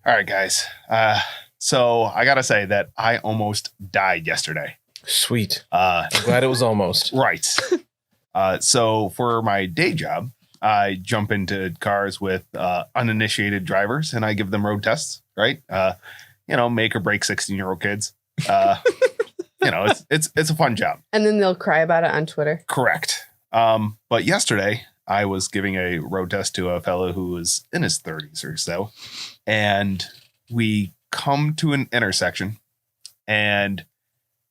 All right, guys. So I got to say that I almost died yesterday. Sweet. I'm glad it was almost. Right. So for my day job, I jump into cars with uninitiated drivers and I give them road tests, right? Make or break 16-year-old kids. It's a fun job. And then they'll cry about it on Twitter. Correct. But yesterday I was giving a road test to a fellow who was in his 30s or so. And we come to an intersection and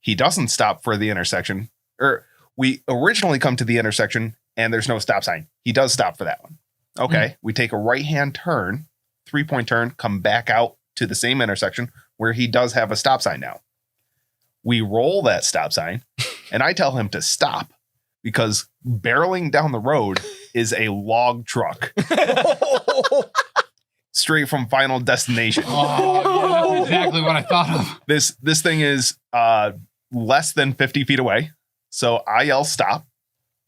he doesn't stop for the intersection. Or we originally come to the intersection and there's no stop sign. He does stop for that one. Okay. We take a right-hand turn, 3-point turn, come back out to the same intersection where he does have a stop sign now. We roll that stop sign and I tell him to stop because barreling down the road is a log truck. Straight from Final Destination. Oh, yeah, that's exactly what I thought of. This thing is less than 50 feet away. So I yell stop,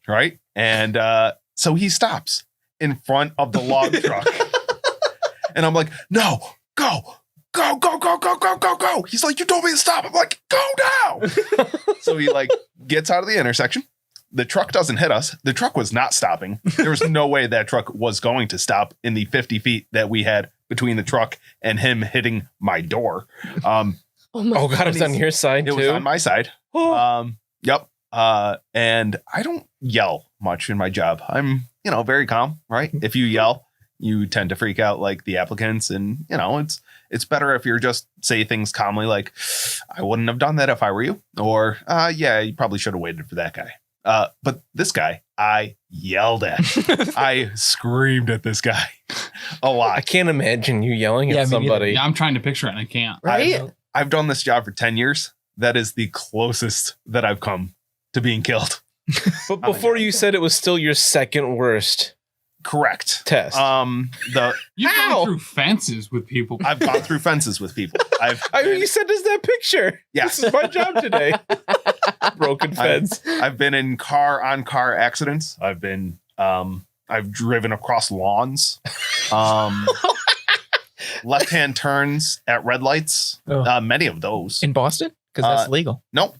right? And so he stops in front of the log truck. And I'm like, no, go. He's like, you told me to stop. I'm like, go now. So he gets out of the intersection. The truck doesn't hit us. The truck was not stopping. There was no way that truck was going to stop in the 50 feet that we had between the truck and him hitting my door. Oh God, it's on your side too? It was on my side. Yep. And I don't yell much in my job. I'm, very calm, right? If you yell, you tend to freak out like the applicants. And, it's better if you're just say things calmly like, I wouldn't have done that if I were you. Or, yeah, you probably should have waited for that guy. But this guy, I yelled at. I screamed at this guy a lot. I can't imagine you yelling at somebody. Yeah, I'm trying to picture it and I can't. Right? I've done this job for 10 years. That is the closest that I've come to being killed. But before you said it was still your second worst. Correct. Test. You've gone through fences with people. I've gone through fences with people. You sent us that picture. Yes. This is my job today. Broken fence. I've been in car accidents. I've driven across lawns. Left-hand turns at red lights. Many of those. In Boston? Because that's legal. Nope.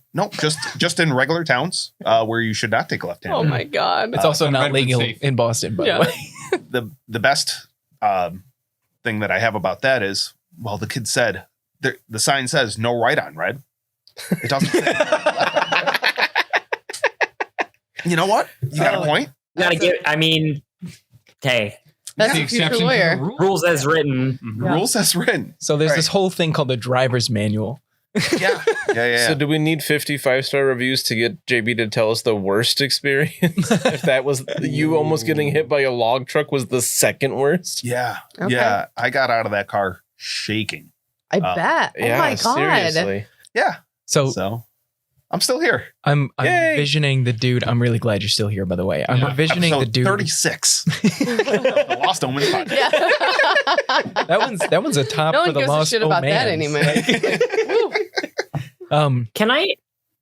Just in regular towns where you should not take left-hand. Oh my God. It's also not legal in Boston, by the way. The best thing that I have about that is, well, the kid said, the sign says no right on red. It doesn't say You know what? You got a point. Hey. That's the a future exception lawyer. to the rule. Rules as written. Mm-hmm. Yeah. Rules as written. So there's Right. this whole thing called the driver's manual. Yeah. So do we need 55-star reviews to get JB to tell us the worst experience? If that was you almost getting hit by a log truck was the second worst? Yeah. Okay. Yeah. I got out of that car shaking. I bet. Oh my God. Seriously. Yeah. So So I'm still here. I'm Yay. envisioning the dude. I'm really glad you're still here, by the way. I'm Yeah. envisioning the Episode dude. 36. The Lost Omens podcast. Yeah. That one's a top No for one the gives a Lost shit about that Omens. anymore. Woo. Can I?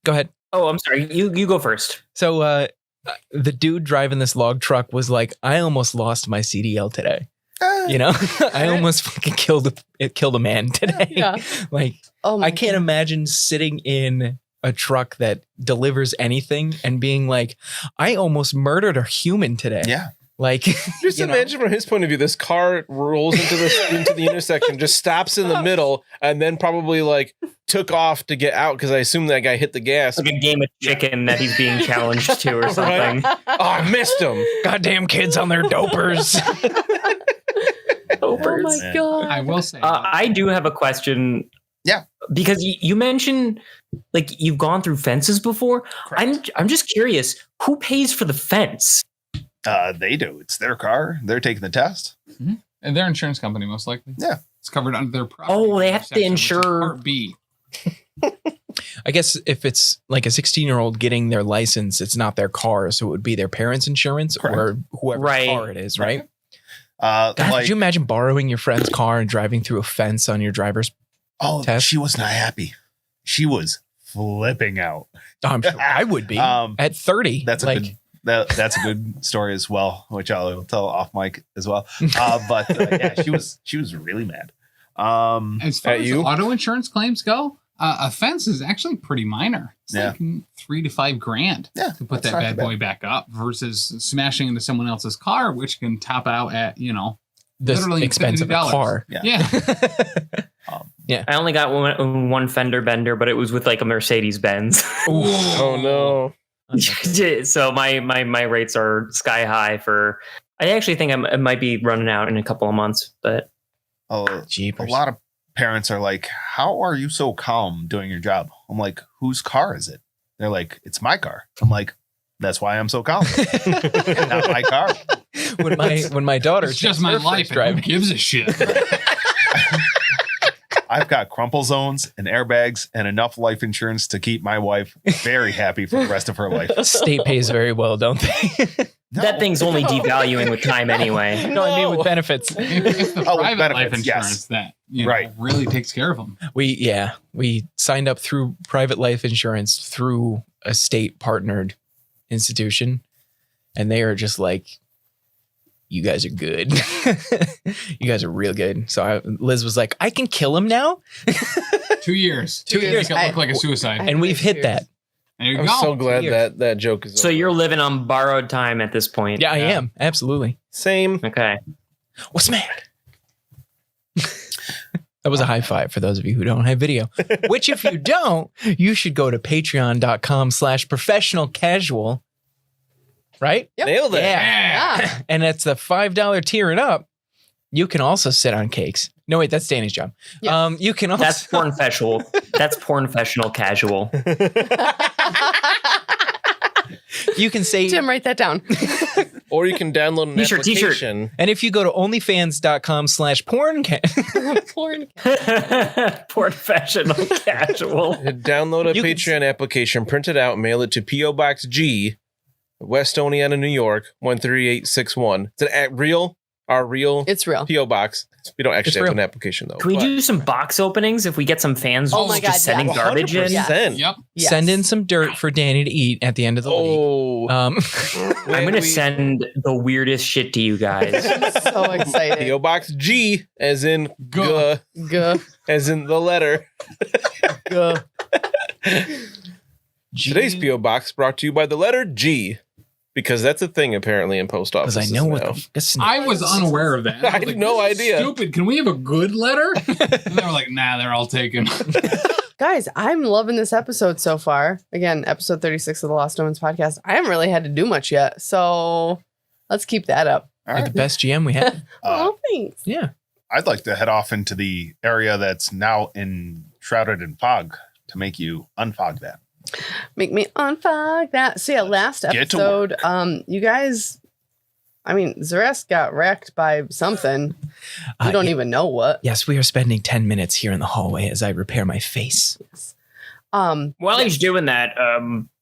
Go ahead. Oh, I'm sorry. You go first. So the dude driving this log truck was like, I almost lost my CDL today. I almost fucking killed a man today. Yeah. Like, Oh my I can't God. imagine sitting in a truck that delivers anything and being like, I almost murdered a human today. Yeah. Like, Just imagine from his point of view, this car rolls into the intersection, just stops in the middle, and then probably took off to get out because I assume that guy hit the gas. Like a game of chicken that he's being challenged to or something. Oh, I missed him. goddamn kids on their dopers. Oh my God. I will say. I do have a question. Yeah. Because you mentioned you've gone through fences before. I'm just curious, who pays for the fence? They do. It's their car. They're taking the test. And their insurance company, most likely. Yeah. It's covered under their property. Oh, they have to section, which is insure- Part B. I guess if it's like a 16-year-old getting their license, it's not their car, so it would be their parents' insurance or whoever's Right. car it is, right? God, Could you imagine borrowing your friend's car and driving through a fence on your driver's test? she was not happy. She was flipping out. Oh, I'm sure I would be at 30. That's a good. That's a good story as well, which I'll tell off mic as well. But yeah, she was really mad. As far At as you? auto insurance claims go, a fence is actually pretty minor. It's like $3,000 to $5,000 to put that bad boy back up versus smashing into someone else's car, which can top out at, The literally expense of a $50. car. Yeah. I only got one fender bender, but it was with like a Mercedes Benz. Oh no. So my rates are sky high for. I actually think I might be running out in a couple of months, but A Jeepers. lot of parents are like, how are you so calm doing your job? I'm like, whose car is it? They're like, it's my car. I'm like, that's why I'm so calm. Not my car. When my daughter It's just takes my her life. first And driving, who gives a shit? I've got crumple zones and airbags and enough life insurance to keep my wife very happy for the rest of her life. state pays very well, don't they? No. that thing's only devaluing with time anyway. No, I mean with benefits. It's the with private life benefits, insurance that Right. really takes care of them. We signed up through private life insurance through a state partnered institution, and they are just like, you guys are good. You guys are real good. So Liz was like, I can kill him now. 2 years. 2 years. Make it look like a suicide. And we've hit that. There you I'm go. so glad Years. that joke is So over. you're living on borrowed time at this point. Yeah, I am. Absolutely. Same. Okay. What's mad? That was a high five for those of you who don't have video. Which if you don't, you should go to patreon.com/professionalcasual. Right? Yep. Nailed it. Yeah. Yeah. And it's the $5 tier and up. You can also sit on cakes. No, wait, that's Danny's job. Yeah. You can also That's pornfessional. That's pornfessional casual. you can say Tim, write that down. Or you can download an T-shirt, t-shirt. application. and if you go to onlyfans.com/porn Porn. Pornfessional casual. Download a You can- Patreon application, print it out, mail it to P.O. Box G, West Oneonta, New York, 13861. It's our real It's real. P.O. Box. We don't actually It's have real. an application, though. Can we but- do some box openings if we get some fans Oh my God, just sending yeah. garbage in? 100%. Yep. Yes. send in some dirt for Danny to eat at the end of the week. Oh. I'm gonna send the weirdest shit to you guys. So excited. P.O. Box G, as in Go. Guh. as in the letter. Guh. Today's P.O. Box brought to you by the letter G, because that's a thing apparently in post Because offices I know what now. the fuck is I was unaware of that. I was had like, no this is idea. Stupid. Can we have a good letter? And they were like, nah, they're all taken. Guys, I'm loving this episode so far. Again, episode 36 of the Lost Omens podcast. I haven't really had to do much yet. So let's keep that up. All You're right. the best GM we had. Oh, thanks. Yeah. I'd like to head off into the area that's now shrouded in fog to make you unfog that. Make me unfog that. So yeah, last Get to episode, you guys, Xa'Reske got wrecked by something. We don't even know what. Yes, we are spending 10 minutes here in the hallway as I repair my face. While he's doing that,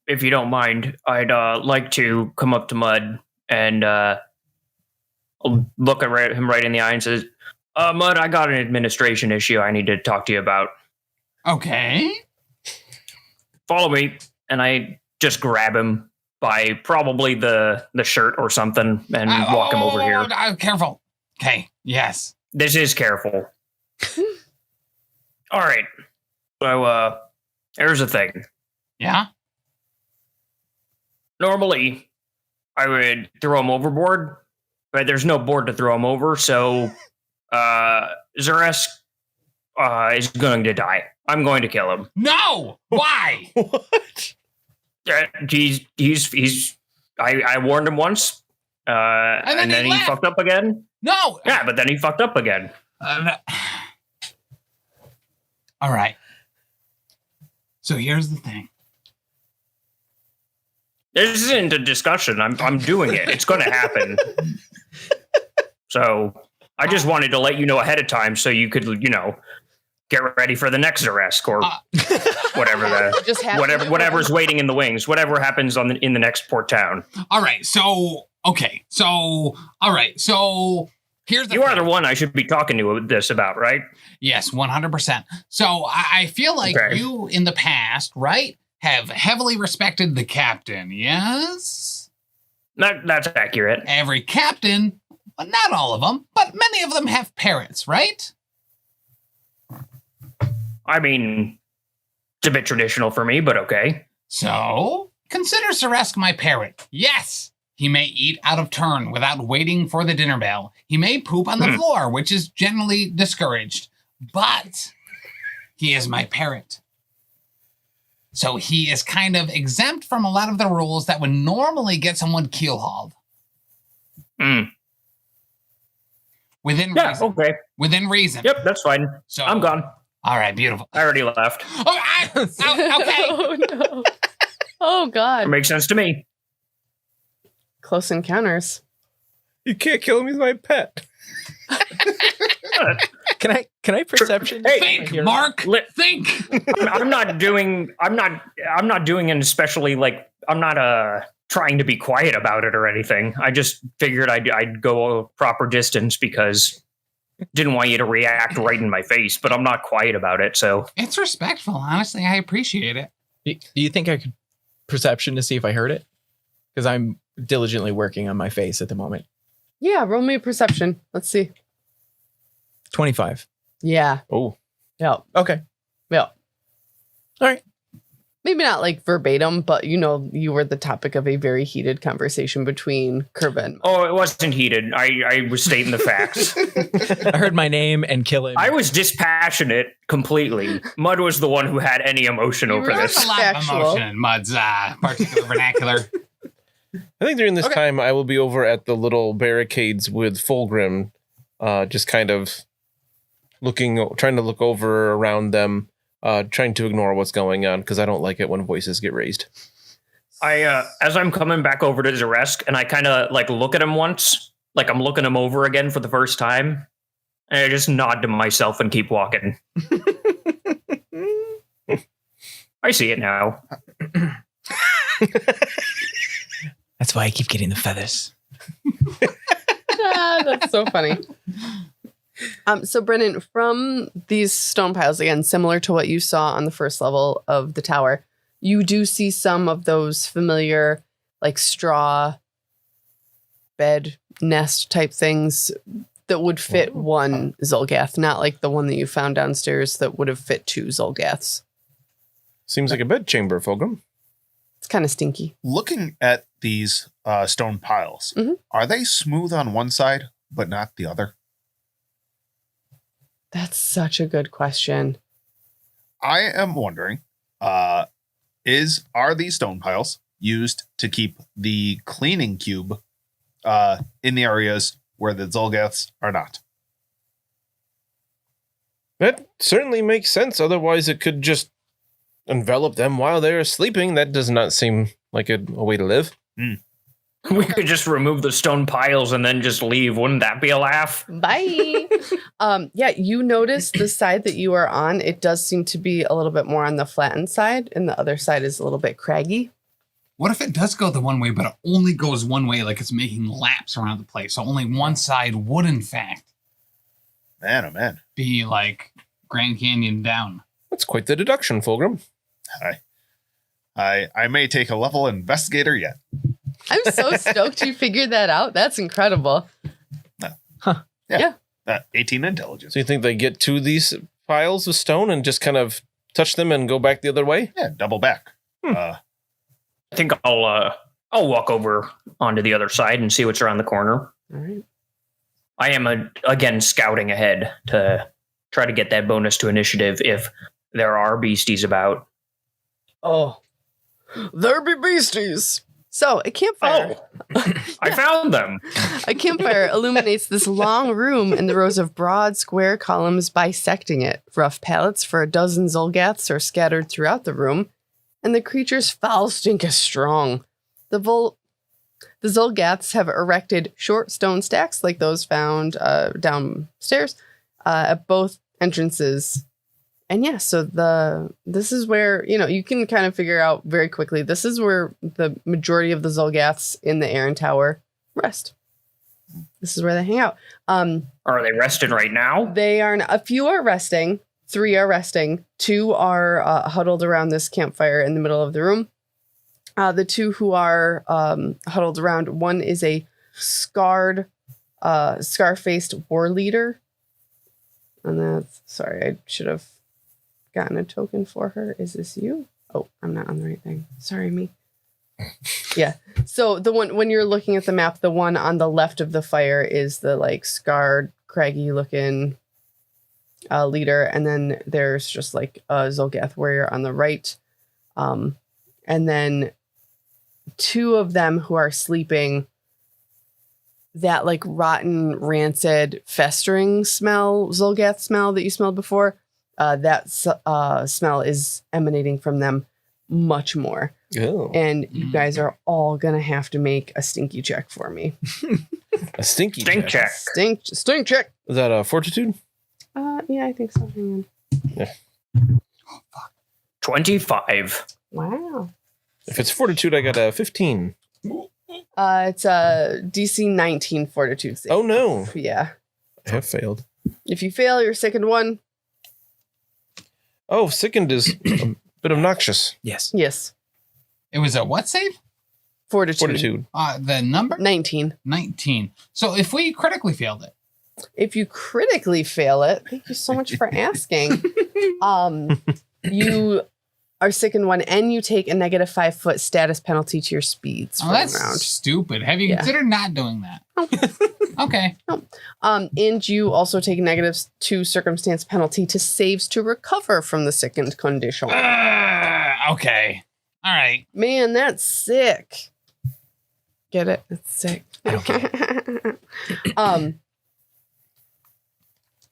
if you don't mind, I'd like to come up to Mud and look at him right in the eye and says, Mud, I got an administration issue I need to talk to you about. Okay. Follow me. And I just grab him by probably the shirt or something and walk him over here. Careful. Okay. Yes. This is careful. All right. So, here's the thing. Yeah. Normally, I would throw him overboard, but there's no board to throw him over, so Xa'Reske is going to die. I'm going to kill him. No. Why? What? I warned him once, and then he left. fucked up again. No. Yeah, but then he fucked up again. All right. So here's the thing. This isn't a discussion. I'm doing it. It's going to happen. So I just wanted to let you know ahead of time so you could, get ready for the next Xa'Reske or whatever Just happen. whatever's waiting in the wings. Whatever happens in the next port town. All right. So, okay. So, all right. So here's the You are thing. the one I should be talking to this about, right? Yes, 100%. So I feel like Okay. you in the past, right, have heavily respected the captain. Yes? That's accurate. Every captain, well, not all of them, but many of them have parrots, right? I mean, it's a bit traditional for me, but okay. So, consider Xa'Reske my parrot. Yes! He may eat out of turn without waiting for the dinner bell. He may poop on the floor, which is generally discouraged. But he is my parrot. So he is kind of exempt from a lot of the rules that would normally get someone keel-hauled. Within reason. Okay. Within reason. Yep, that's fine. So I'm gone. All right, beautiful. I already left. Okay. Oh, no. Oh, God. It makes sense to me. Close encounters. You can't kill him. He's my pet. Can I perception? Hey, Think, Mark. Think. I'm not doing it especially like I'm not trying to be quiet about it or anything. I just figured I'd go a proper distance because didn't want you to react right in my face, but I'm not quiet about it. So It's respectful. Honestly, I appreciate it. Do you think I could perception to see if I heard it? Because I'm diligently working on my face at the moment. Yeah, roll me a perception. Let's see. 25. Yeah. Oh. Yeah. Okay. Yeah. All right. Maybe not like verbatim, but you were the topic of a very heated conversation between Kurva and it wasn't heated. I was stating the facts. I heard my name and kill him. I was dispassionate completely. Mud was the one who had any emotion over There's this. a lot Factual. of emotion in Mud's particular vernacular. I think during this time, I will be over at the little barricades with Fulgrim, just kind of trying to look over around them, trying to ignore what's going on because I don't like it when voices get raised. As I'm coming back over to Xa'Reske, and I kind of like look at him once, like I'm looking him over again for the first time, and I just nod to myself and keep walking. I see it now. That's why I keep getting the feathers. That's so funny. So Brennen, from these stone piles, again, similar to what you saw on the first level of the tower, you do see some of those familiar, like straw bed nest type things that would fit one xulgath, not like the one that you found downstairs that would have fit 2 xulgaths. Seems like a bed chamber, Fulgrim. It's kind of stinky. Looking at these stone piles, are they smooth on one side but not the other? That's such a good question. I am wondering, are these stone piles used to keep the cleaning cube in the areas where the xulgaths are not? That certainly makes sense. Otherwise, it could just envelop them while they're sleeping. That does not seem like a way to live. We could just remove the stone piles and then just leave. Wouldn't that be a laugh? Bye. Yeah, you notice the side that you are on, it does seem to be a little bit more on the flattened side, and the other side is a little bit craggy. What if it does go the one way, but it only goes one way, like it's making laps around the place? So only one side would, in fact, Man, oh man. be like Grand Canyon down. That's quite the deduction, Fulgrim. I may take a level investigator yet. I'm so stoked you figured that out. That's incredible. Yeah. 18 intelligence. So you think they get to these piles of stone and just kind of touch them and go back the other way? Yeah, double back. I think I'll walk over onto the other side and see what's around the corner. All right. I am again scouting ahead to try to get that bonus to initiative if there are beasties about. Oh, there be beasties. So a campfire. I found them. A campfire illuminates this long room in the rows of broad square columns bisecting it. Rough pallets for a dozen xulgaths are scattered throughout the room, and the creature's foul stink is strong. The xulgaths have erected short stone stacks like those found downstairs at both entrances. And yeah, so this is where, you can kind of figure out very quickly, this is where the majority of the xulgaths in the Erran Tower rest. This is where they hang out. Are they resting right now? They are, a few are resting, 3 are resting, 2 are huddled around this campfire in the middle of the room. The 2 who are huddled around, one is a scar-faced war leader. And that's, sorry, I should have gotten a token for her. Is this you? Oh, I'm not on the right thing. Sorry, me. Yeah. So the one, when you're looking at the map, the one on the left of the fire is the like scarred, craggy looking leader. And then there's just like a Xulgath warrior on the right. And then two of them who are sleeping, that like rotten, rancid, festering smell, Xulgath smell that you smelled before, that smell is emanating from them much more. Oh. And you guys are all gonna have to make a stinky check for me. A stinky Stink check. Stink check. Is that a fortitude? Yeah, I think so. Hang on. 25. Wow. If it's fortitude, I got a 15. It's a DC 19 fortitude save. Oh no, Yeah. I have failed. If you fail, you're sickened one. Oh, sickened is a bit obnoxious. Yes. Yes. It was a what save? Fortitude. The number? 19. 19. So if we critically failed it. If you critically fail it, thank you so much for asking. You are sickened one, and you take a negative 5 foot status penalty to your speeds for Oh, that's the round. stupid. Have you Yeah. considered not doing that? Okay. And you also take a negative 2 circumstance penalty to saves to recover from the sickened condition. Okay. All right. Man, that's sick. Get it? It's sick. I don't get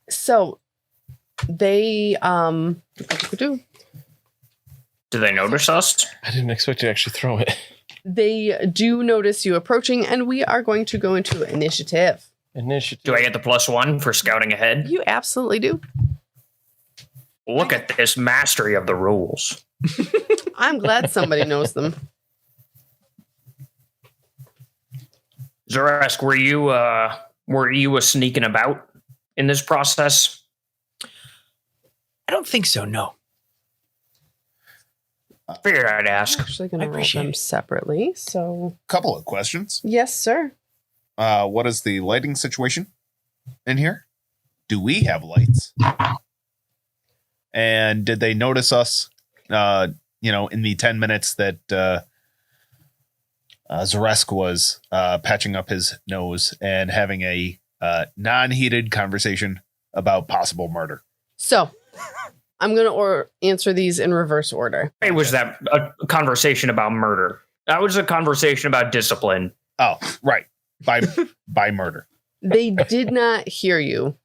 So they Do they notice us? I didn't expect you to actually throw it. they do notice you approaching, and we are going to go into initiative. Initiative. Do I get the +1 for scouting ahead? You absolutely do. Look at this mastery of the rules. I'm glad somebody knows them. Xa'Reske, were you sneaking about in this process? I don't think so. No. Figured I'd I'm ask. actually going I to roll appreciate them it. separately. So, Couple of questions. yes, sir. What is the lighting situation in here? Do we have lights? And did they notice us, in the 10 minutes that Xa'Reske was patching up his nose and having a non-heated conversation about possible murder? So, I'm going to answer these in reverse order. It was that a conversation about murder. That was a conversation about discipline. Oh, right. By murder. They did not hear you.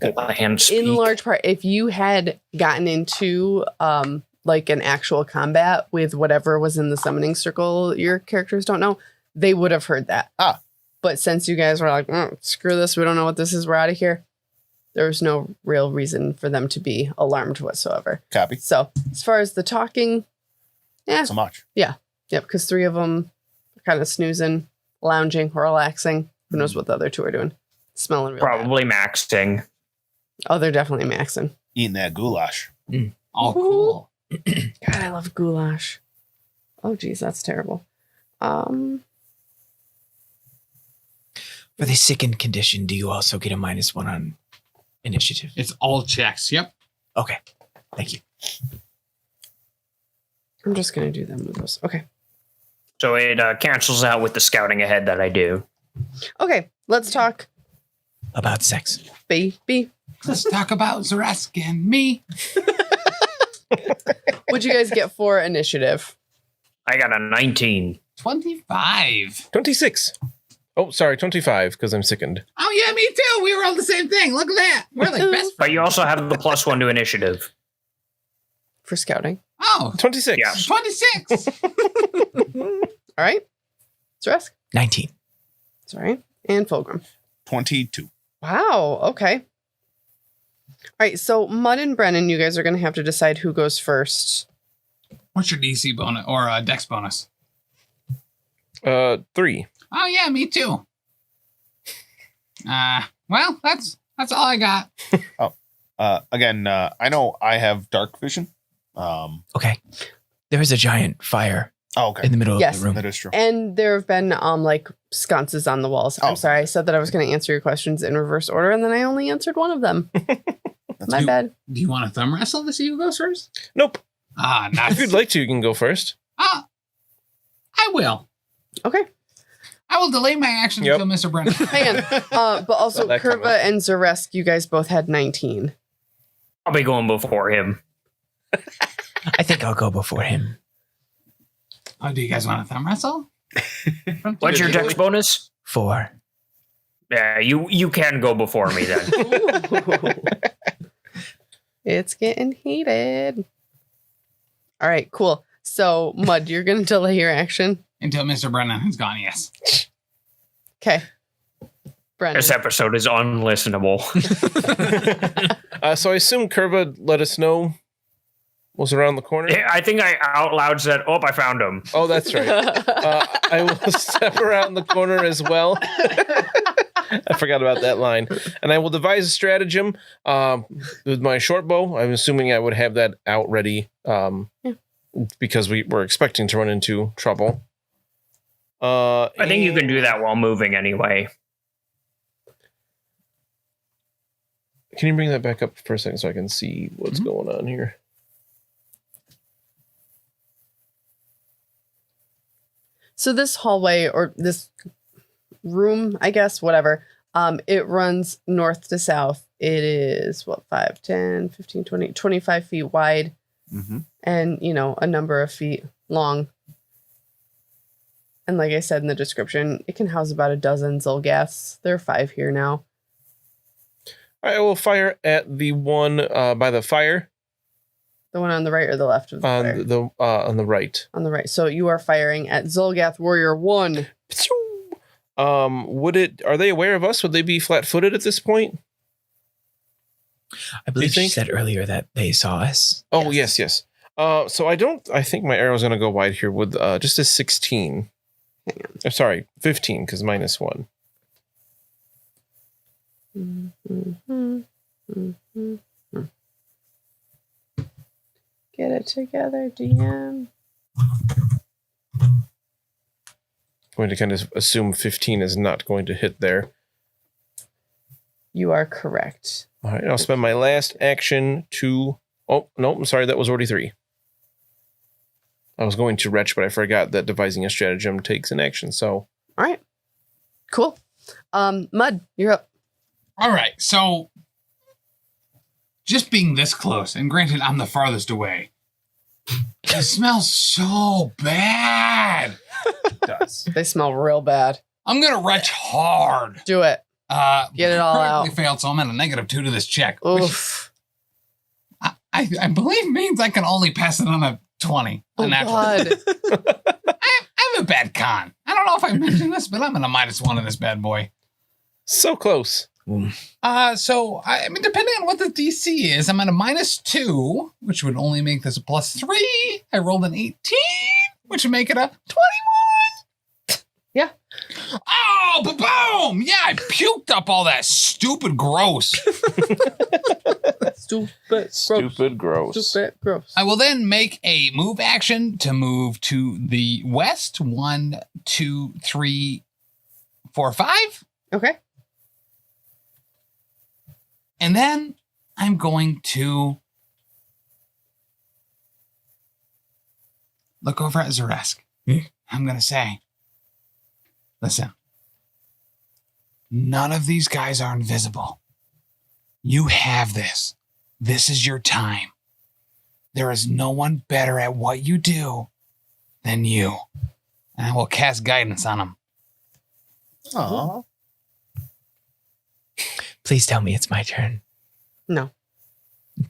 And speak. In large part, if you had gotten into like an actual combat with whatever was in the summoning circle your characters don't know, they would have heard that. But since you guys were like, screw this, we don't know what this is, we're out of here, there was no real reason for them to be alarmed whatsoever. Copy. So as far as the talking, Not so much. yep, because 3 of them are kind of snoozing, lounging, relaxing. Who knows what the other 2 are doing? Smelling real bad. Probably maxing. Oh, they're definitely maxing. Eating that goulash. Oh, cool. God, I love goulash. Oh, geez, that's terrible. For the sickened condition, do you also get a -1 on initiative? It's all checks. Yep. Okay. Thank you. I'm just going to do them with those. Okay. So it cancels out with the scouting ahead that I do. Okay, let's talk, About sex. baby. Let's talk about Xa'Reske and me. What'd you guys get for initiative? I got a 19. 25. 26. Oh, sorry, 25, because I'm sickened. Oh, yeah, me too. We were all the same thing. Look at that. We're like best friends. But you also have the +1 to initiative. For scouting. Oh, 26. Yeah. 26. All right. Xa'Reske. 19. Sorry. And Fulgrim. 22. Wow. Okay. All right. So Mud and Brennen, you guys are going to have to decide who goes first. What's your DC bonus or dex bonus? 3. Oh, yeah, me too. Well, that's all I got. Again, I know I have dark vision. Okay. There is a giant fire Okay. in the middle Yes. of the room. That is true. And there have been like sconces on the walls. Oh. I'm sorry. I said that I was going to answer your questions in reverse order, and then I only answered one of them. My bad. Do you want a thumb wrestle to see who goes first? Nope. Nice. If you'd like to, you can go first. I will. Okay. I will delay my action Yep. until Mr. Brennen. Hang on. But also, Saw that come Kurva and Xa'Reske, you guys both had 19. I'll be going before him. I think I'll go before him. Oh, do you guys want a thumb wrestle? What's your dex bonus? 4. Yeah, you can go before me then. It's getting heated. All right, cool. So, Mud, you're going to delay your action? Until Mr. Brennen has gone, yes. Okay. Brennen. This episode is unlistenable. So I assume Kurva let us know what's around the corner. Yeah, I think I out loud said, "Oh, I found him." Oh, that's right. I will step around the corner as well. I forgot about that line. And I will devise a stratagem with my short bow. I'm assuming I would have that out ready because we were expecting to run into trouble. I think you can do that while moving anyway. Can you bring that back up for a second so I can see what's going on here? So this hallway or this room, I guess, whatever, it runs north to south. It is, 5, 10, 15, 20, 25 feet wide and, a number of feet long. And like I said in the description, it can house about a dozen xulgaths. There are 5 here now. I will fire at the one by the fire. The one on the right or the left of the fire? On the right. On the right. So you are firing at Xulgath Warrior 1. Are they aware of us? Would they be flat-footed at this point? I believe you said earlier that they saw us. Oh, yes. So I think my arrow's going to go wide here with just a 16. Hang on. I'm sorry, 15, because -1. Get it together, DM. Going to kind of assume 15 is not going to hit there. You are correct. All right, I'll spend my last action to... Oh, no, I'm sorry, that was already 3. I was going to retch, but I forgot that devising a stratagem takes an action, so... All right. Cool. Mud, you're up. All right, so just being this close, and granted, I'm the farthest away, it smells so bad. It does. They smell real bad. I'm gonna retch hard. Do it. Get it all out. Critically failed, so I'm at a -2 to this check, which Oof. I believe means I can only pass it on a 20. Oh, a natural. God. I have a bad con. I don't know if I mentioned this, but I'm at a -1 in this bad boy. So close. So I mean, depending on what the DC is, I'm at a -2, which would only make this a +3. I rolled an 18, which would make it a 21. Yeah. Oh, boom! Yeah, I puked up all that stupid gross. Stupid gross. Stupid gross. I will then make a move action to move to the west. 1, 2, 3, 4, 5. Okay. And then I'm going to look over at Xa'Reske. I'm going to say, listen, none of these guys are invisible. You have this. This is your time. There is no one better at what you do than you. And I will cast guidance on them. Aww. Please tell me it's my turn. No.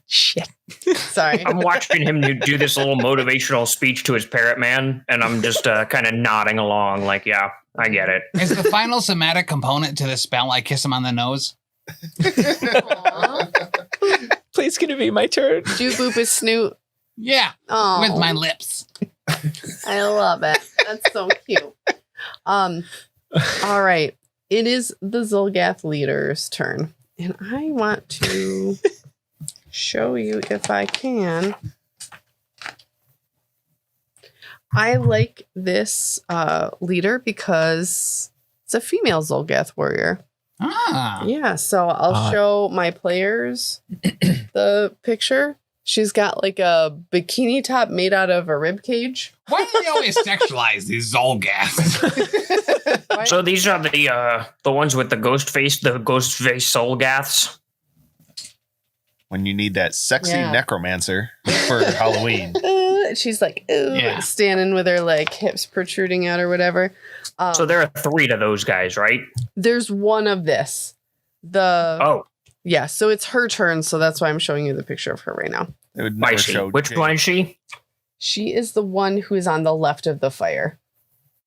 Shit. Sorry. I'm watching him do this little motivational speech to his parrot man, and I'm just kind of nodding along like, yeah, I get it. Is the final somatic component to the spell I kiss him on the nose? Please, can it be my turn? Do you boop his snoot? Yeah, Oh, with my lips. I love it. That's so cute. All right. It is the Xulgath leader's turn. And I want to show you if I can. I like this leader because it's a female Xulgath warrior. Ah. Yeah, so I'll show my players the picture. She's got like a bikini top made out of a rib cage. Why do they always sexualize these xulgaths? So these are the ones with the ghost face xulgaths. When you need that sexy Yeah. necromancer for Halloween. She's like, ooh, Yeah. standing with her like hips protruding out or whatever. So there are 3 to those guys, right? There's one of this. Yeah, so it's her turn, so that's why I'm showing you the picture of her right now. It would I never see. show Which Jade. one is she? She is the one who is on the left of the fire.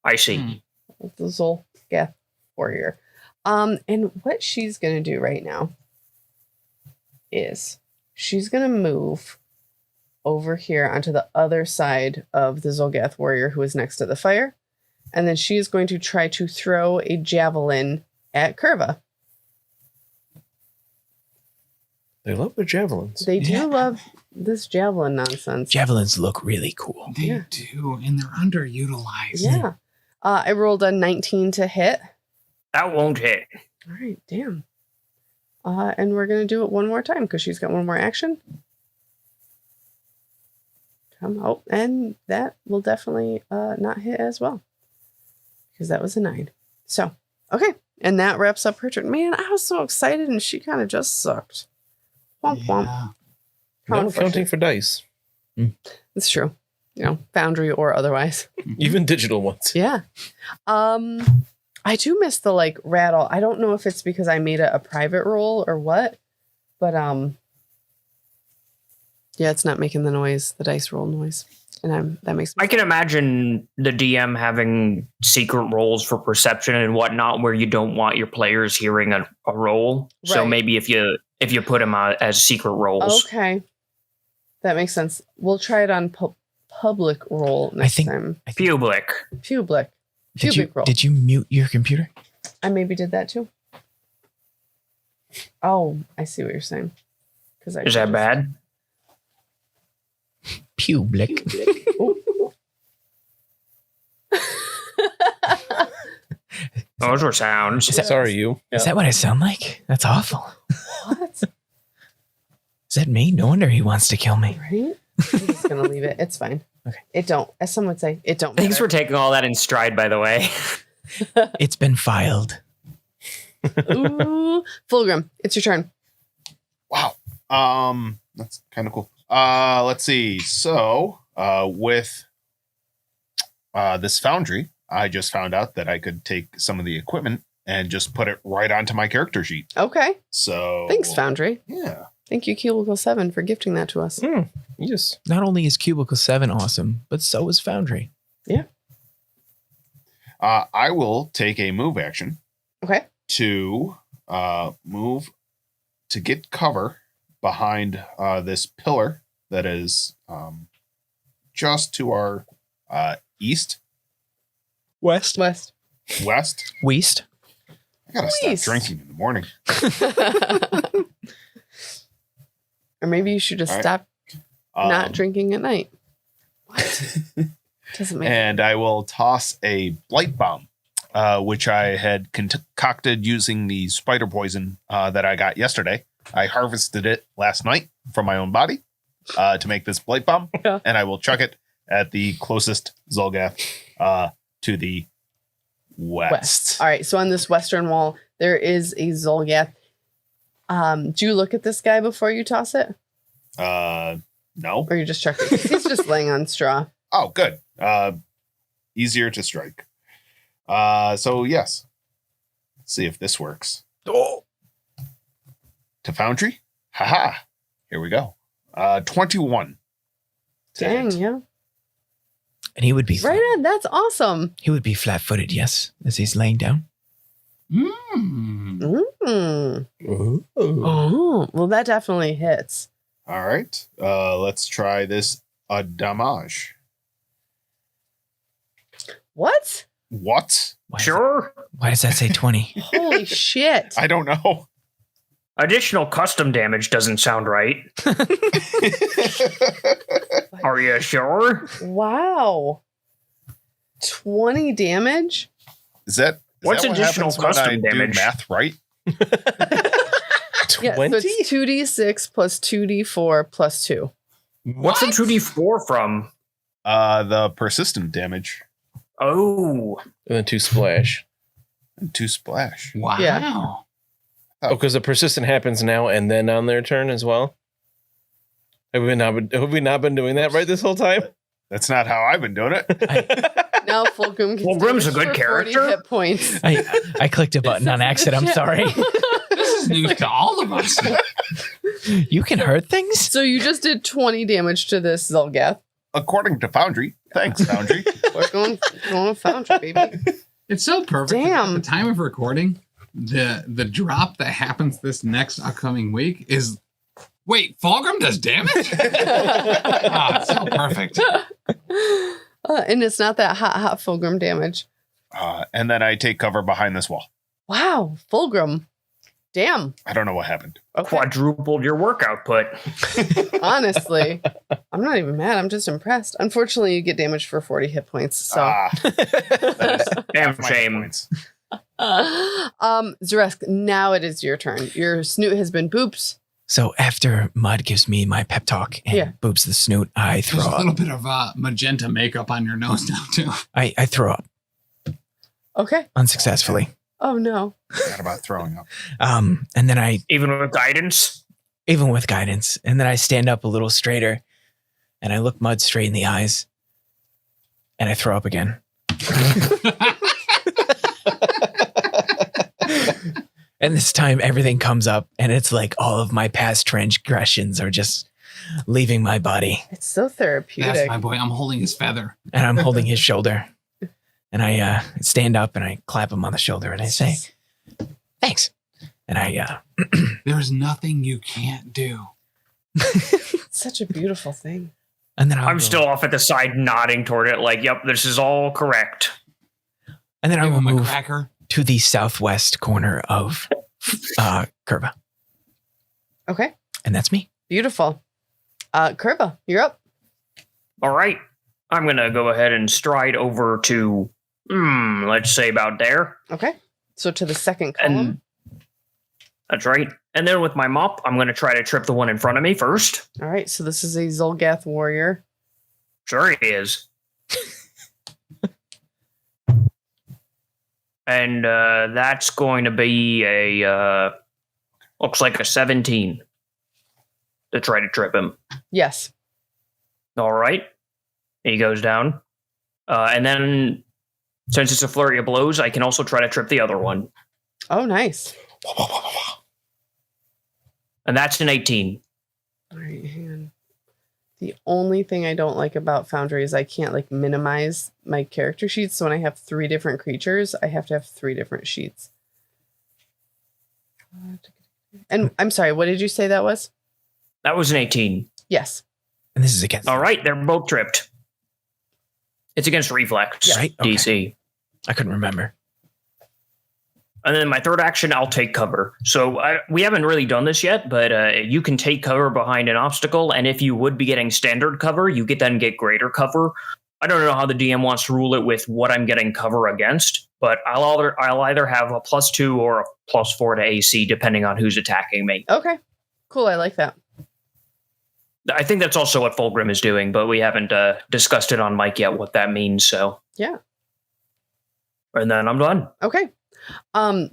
I see. The Xulgath warrior. And what she's gonna do right now is she's gonna move over here onto the other side of the Xulgath warrior who is next to the fire. And then she is going to try to throw a javelin at Kurva. They love their javelins. They do Yeah. love this javelin nonsense. Javelins look really cool. They Yeah. do, and they're underutilized. Yeah. I rolled a 19 to hit. That won't hit. All right, damn. And we're going to do it one more time because she's got one more action. Oh, and that will definitely not hit as well because that was a 9. So, okay. And that wraps up her turn. Man, I was so excited and she kind of just sucked. Womp womp. Yeah. How No unfortunate. accounting for dice, It's true. You know, Foundry or otherwise. even digital ones. Yeah. I do miss the like rattle. I don't know if it's because I made it a private roll or what, but yeah, it's not making the noise, the dice roll noise. And that makes me I can imagine the DM having secret rolls for perception and whatnot where you don't want your players hearing a roll. So Right. maybe if you put them as secret rolls. okay. That makes sense. We'll try it on public roll next think- time. Public. Public. Did you, Pubic roll. did you mute your computer? I maybe did that too. Oh, I see what you're saying. Because Is that bad? Public. Those were sounds. Is that- Sorry, you. Is that what I sound like? That's awful. What? Is that me? No wonder he wants to kill me. Right? I'm just gonna leave it. It's fine. Okay. It don't. As some would say, it don't. Thanks matter. for taking all that in stride, by the way. It's been filed. Ooh, Fulgrim, it's your turn. Wow. That's kind of cool. Let's see. So, with this foundry, I just found out that I could take some of the equipment and just put it right onto my character sheet. Okay. So, Thanks, Foundry. Yeah. Thank you, Cubicle 7, for gifting that to us. Yes. Not only is Cubicle 7 awesome, but so is Foundry. I will take a move action Okay. to move to get cover behind this pillar that is just to our east, West. West. west. West. I gotta stop East. drinking in the morning. Or maybe you should just All right. stop not Um, drinking at night. What? Doesn't make And I will toss a blight bomb, which I had concocted using the spider poison that I got yesterday. I harvested it last night from my own body to make this blight bomb, Yeah. and I will chuck it at the closest Xulgath to the west. All right. So on this western wall, there is a Xulgath. Do you look at this guy before you toss it? No. Or you just chuck it? He's just laying on straw. Oh, good. Easier to strike. So yes. Let's see if this works. Oh. To Foundry. Haha. Here we go. 21. to Dang, hit. yeah. And he would be Right on. That's awesome. he would be flat-footed, yes, as he's laying down. Mm. Mm. Ooh. Oh, well, that definitely hits. All right. Let's try this damage. What? What? Sure. Why does that say 20? Holy shit. I don't know. Additional custom damage doesn't sound right. Are you sure? Wow. 20 damage? Is that What's what additional happens when custom I do damage? math right? Yeah, so 20? it's 2d6 plus 2d4 plus 2. What's the 2d4 from? The persistent damage Oh, And then 2 splash. and 2 splash. Wow. Yeah. Oh, because the persistent happens now and then on their turn as well? Have we not been doing that right this whole time? That's not how I've been doing it. Now Fulgrim gets Fulgrim's a damaged good for 40 character. hit points. I clicked a button on accident. I'm sorry. This is news to all of us. You can hurt things? So you just did 20 damage to this Xulgath. According to Foundry. Thanks, Foundry. We're going with Foundry, baby. It's so perfect. Damn. At the time of recording, the drop that happens this next upcoming week is wait, Fulgrim does damage? It's so perfect. And it's not that hot Fulgrim damage. And then I take cover behind this wall. Wow, Fulgrim. Damn. I don't know what happened. Okay. quadrupled your work output. Honestly, I'm not even mad. I'm just impressed. Unfortunately, you get damaged for 40 hit points. So, Damn my shame. points. Xa'Reske, now it is your turn. Your snoot has been booped. So after Mud gives me my pep talk and Yeah. boops the snoot, I throw There's a little up. bit of magenta makeup on your nose now, too. I throw up Okay. unsuccessfully. Oh no. Forgot about throwing up. And then I, Even with guidance. even with guidance, and then I stand up a little straighter and I look Mud straight in the eyes and I throw up again. And this time everything comes up and it's like all of my past transgressions are just leaving my body. It's so therapeutic. That's my boy. I'm holding his feather. And I'm holding his shoulder. And I stand up and I clap him on the shoulder and I say, thanks. And I, There's nothing you can't do. It's such a beautiful thing. and then I'm still off at the side nodding toward it like, yep, this is all correct. and then I Give will him a move cracker. to the southwest corner of Kurva. Okay. And that's me. Beautiful. Kurva, you're up. All right. I'm going to go ahead and stride over to, let's say about there. Okay. So to the second column. And that's right. And then with my mop, I'm going to try to trip the one in front of me first. All right. So this is a Xulgath warrior. Sure it is. And that's going to be looks like a 17 to try to trip him. Yes. All right. He goes down. And then, since it's a flurry of blows, I can also try to trip the other one. Oh, nice. And that's an 18. All right. Hang on. The only thing I don't like about Foundry is I can't like minimize my character sheets. So when I have 3 different creatures, I have to have 3 different sheets. And I'm sorry, what did you say that was? That was an 18. Yes. And this is against. All right, they're both tripped. It's against reflex, Yeah, right? Okay. DC. I couldn't remember. And then my third action, I'll take cover. So we haven't really done this yet, but you can take cover behind an obstacle. And if you would be getting standard cover, you then get greater cover. I don't know how the DM wants to rule it with what I'm getting cover against, but I'll either have a +2 or a +4 to AC, depending on who's attacking me. Okay. Cool. I like that. I think that's also what Fulgrim is doing, but we haven't discussed it on mic yet what that means. So Yeah. And then I'm done. Okay.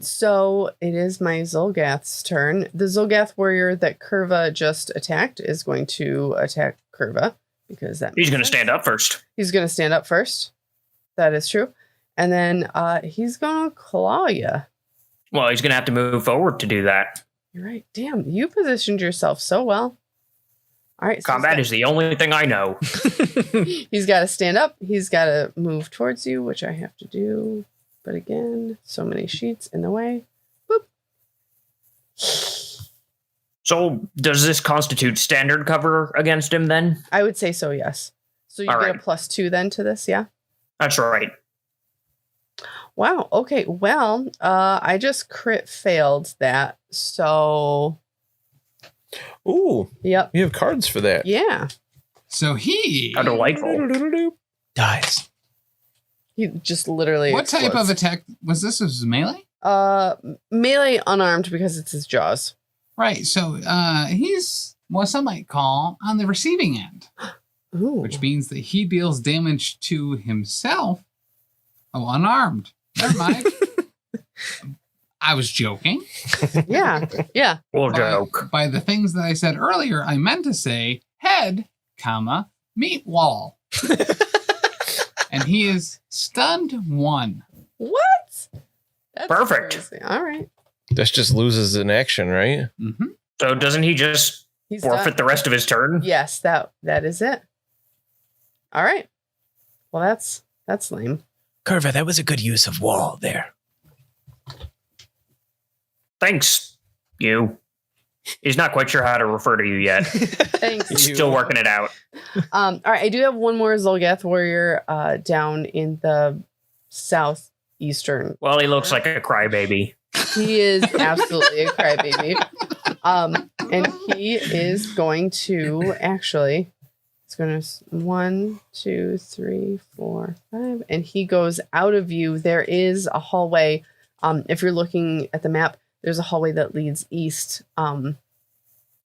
So it is my Xulgath's turn. The Xulgath warrior that Kurva just attacked is going to attack Kurva because that He's makes going to sense. stand up first. He's going to stand up first. That is true. And then he's going to claw you. Well, he's going to have to move forward to do that. You're right. Damn, you positioned yourself so well. All right. So Combat is the only thing I know. he's got to stand up. He's got to move towards you, which I have to do. But again, so many sheets in the way. Boop. So does this constitute standard cover against him then? I would say so, yes. So you All get right. a +2 then to this, yeah? That's right. Wow. Okay. Well, I just crit failed that. So, Ooh, yep. you have cards for that. Yeah. So he How delightful. Dies. He just literally. What type of attack was this? Was melee? Melee unarmed because it's his jaws. Right. So he's what some might call on the receiving end, Ooh. which means that he deals damage to himself. Oh, unarmed. Never mind. I was joking. Yeah. We'll joke. By the things that I said earlier, I meant to say head, comma, meat wall. And he is stunned 1. What? That's Perfect. crazy. All right. That just loses an action, right? Mm-hmm. So doesn't he just He's forfeit done. the rest of his turn? Yes, that is it. All right. Well, that's lame. Kurva, that was a good use of wall there. Thanks, you. He's not quite sure how to refer to you yet. Thanks. He's still working it out. All right, I do have one more Xulgath warrior down in the southeastern. Well, he looks like a crybaby. He is absolutely a crybaby. And he is going to actually, it's going to 1, 2, 3, 4, 5, and he goes out of view. There is a hallway. If you're looking at the map, there's a hallway that leads east. There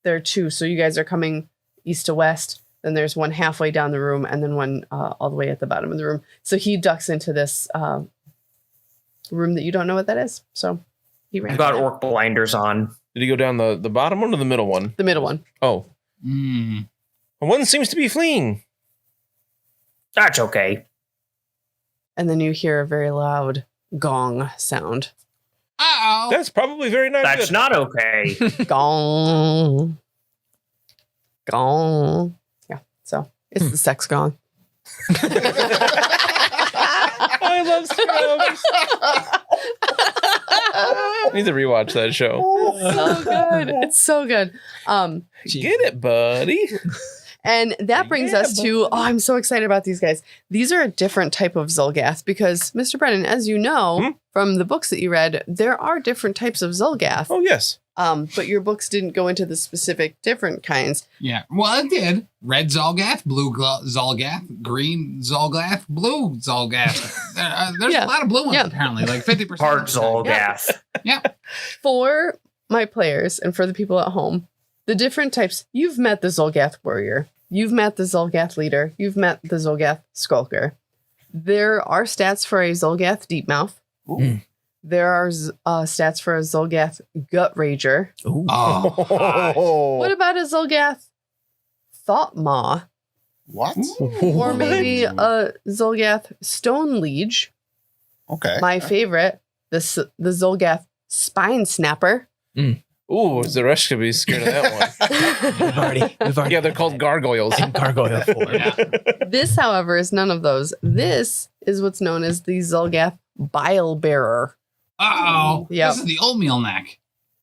are 2. So you guys are coming east to west. Then there's one halfway down the room, and then one all the way at the bottom of the room. So he ducks into this room that you don't know what that is. So he ran. I've got orc blinders on. Did he go down the bottom one or the middle one? The middle one. Oh. Mm. One seems to be fleeing. That's okay. And then you hear a very loud gong sound. Uh-oh. That's probably very not That's good. not okay. Gong. Gong. Yeah. So it's the sex gong. I love scrubs. I need to rewatch that show. So good. It's so good. Get it, buddy. And that brings us to, I'm so excited about these guys. These are a different type of Xulgath because, Mr. Brennen, as you know from the books that you read, there are different types of Xulgath. Oh, yes. But your books didn't go into the specific different kinds. Yeah. Well, it did. Red Xulgath, blue Xulgath, green Xulgath, blue Xulgath. There's a lot of blue ones, apparently, like 50%. Part Xulgath. Yeah. For my players and for the people at home, the different types, you've met the Xulgath warrior. You've met the Xulgath leader. You've met the Xulgath skulker. There are stats for a Xulgath deepmouth. Ooh. There are stats for a Xulgath gut rager. Ooh. Oh. What about a Xulgath thought maw? What? Or maybe a Xulgath stone liege. Okay. My favorite, the Xulgath spine snapper. Ooh, Xa'Reske be scared of that one. We've already Yeah, they're called gargoyles. in gargoyle form. Yeah. This, however, is none of those. This is what's known as the Xulgath bile bearer. Uh-oh. Yep. This is the oatmeal neck.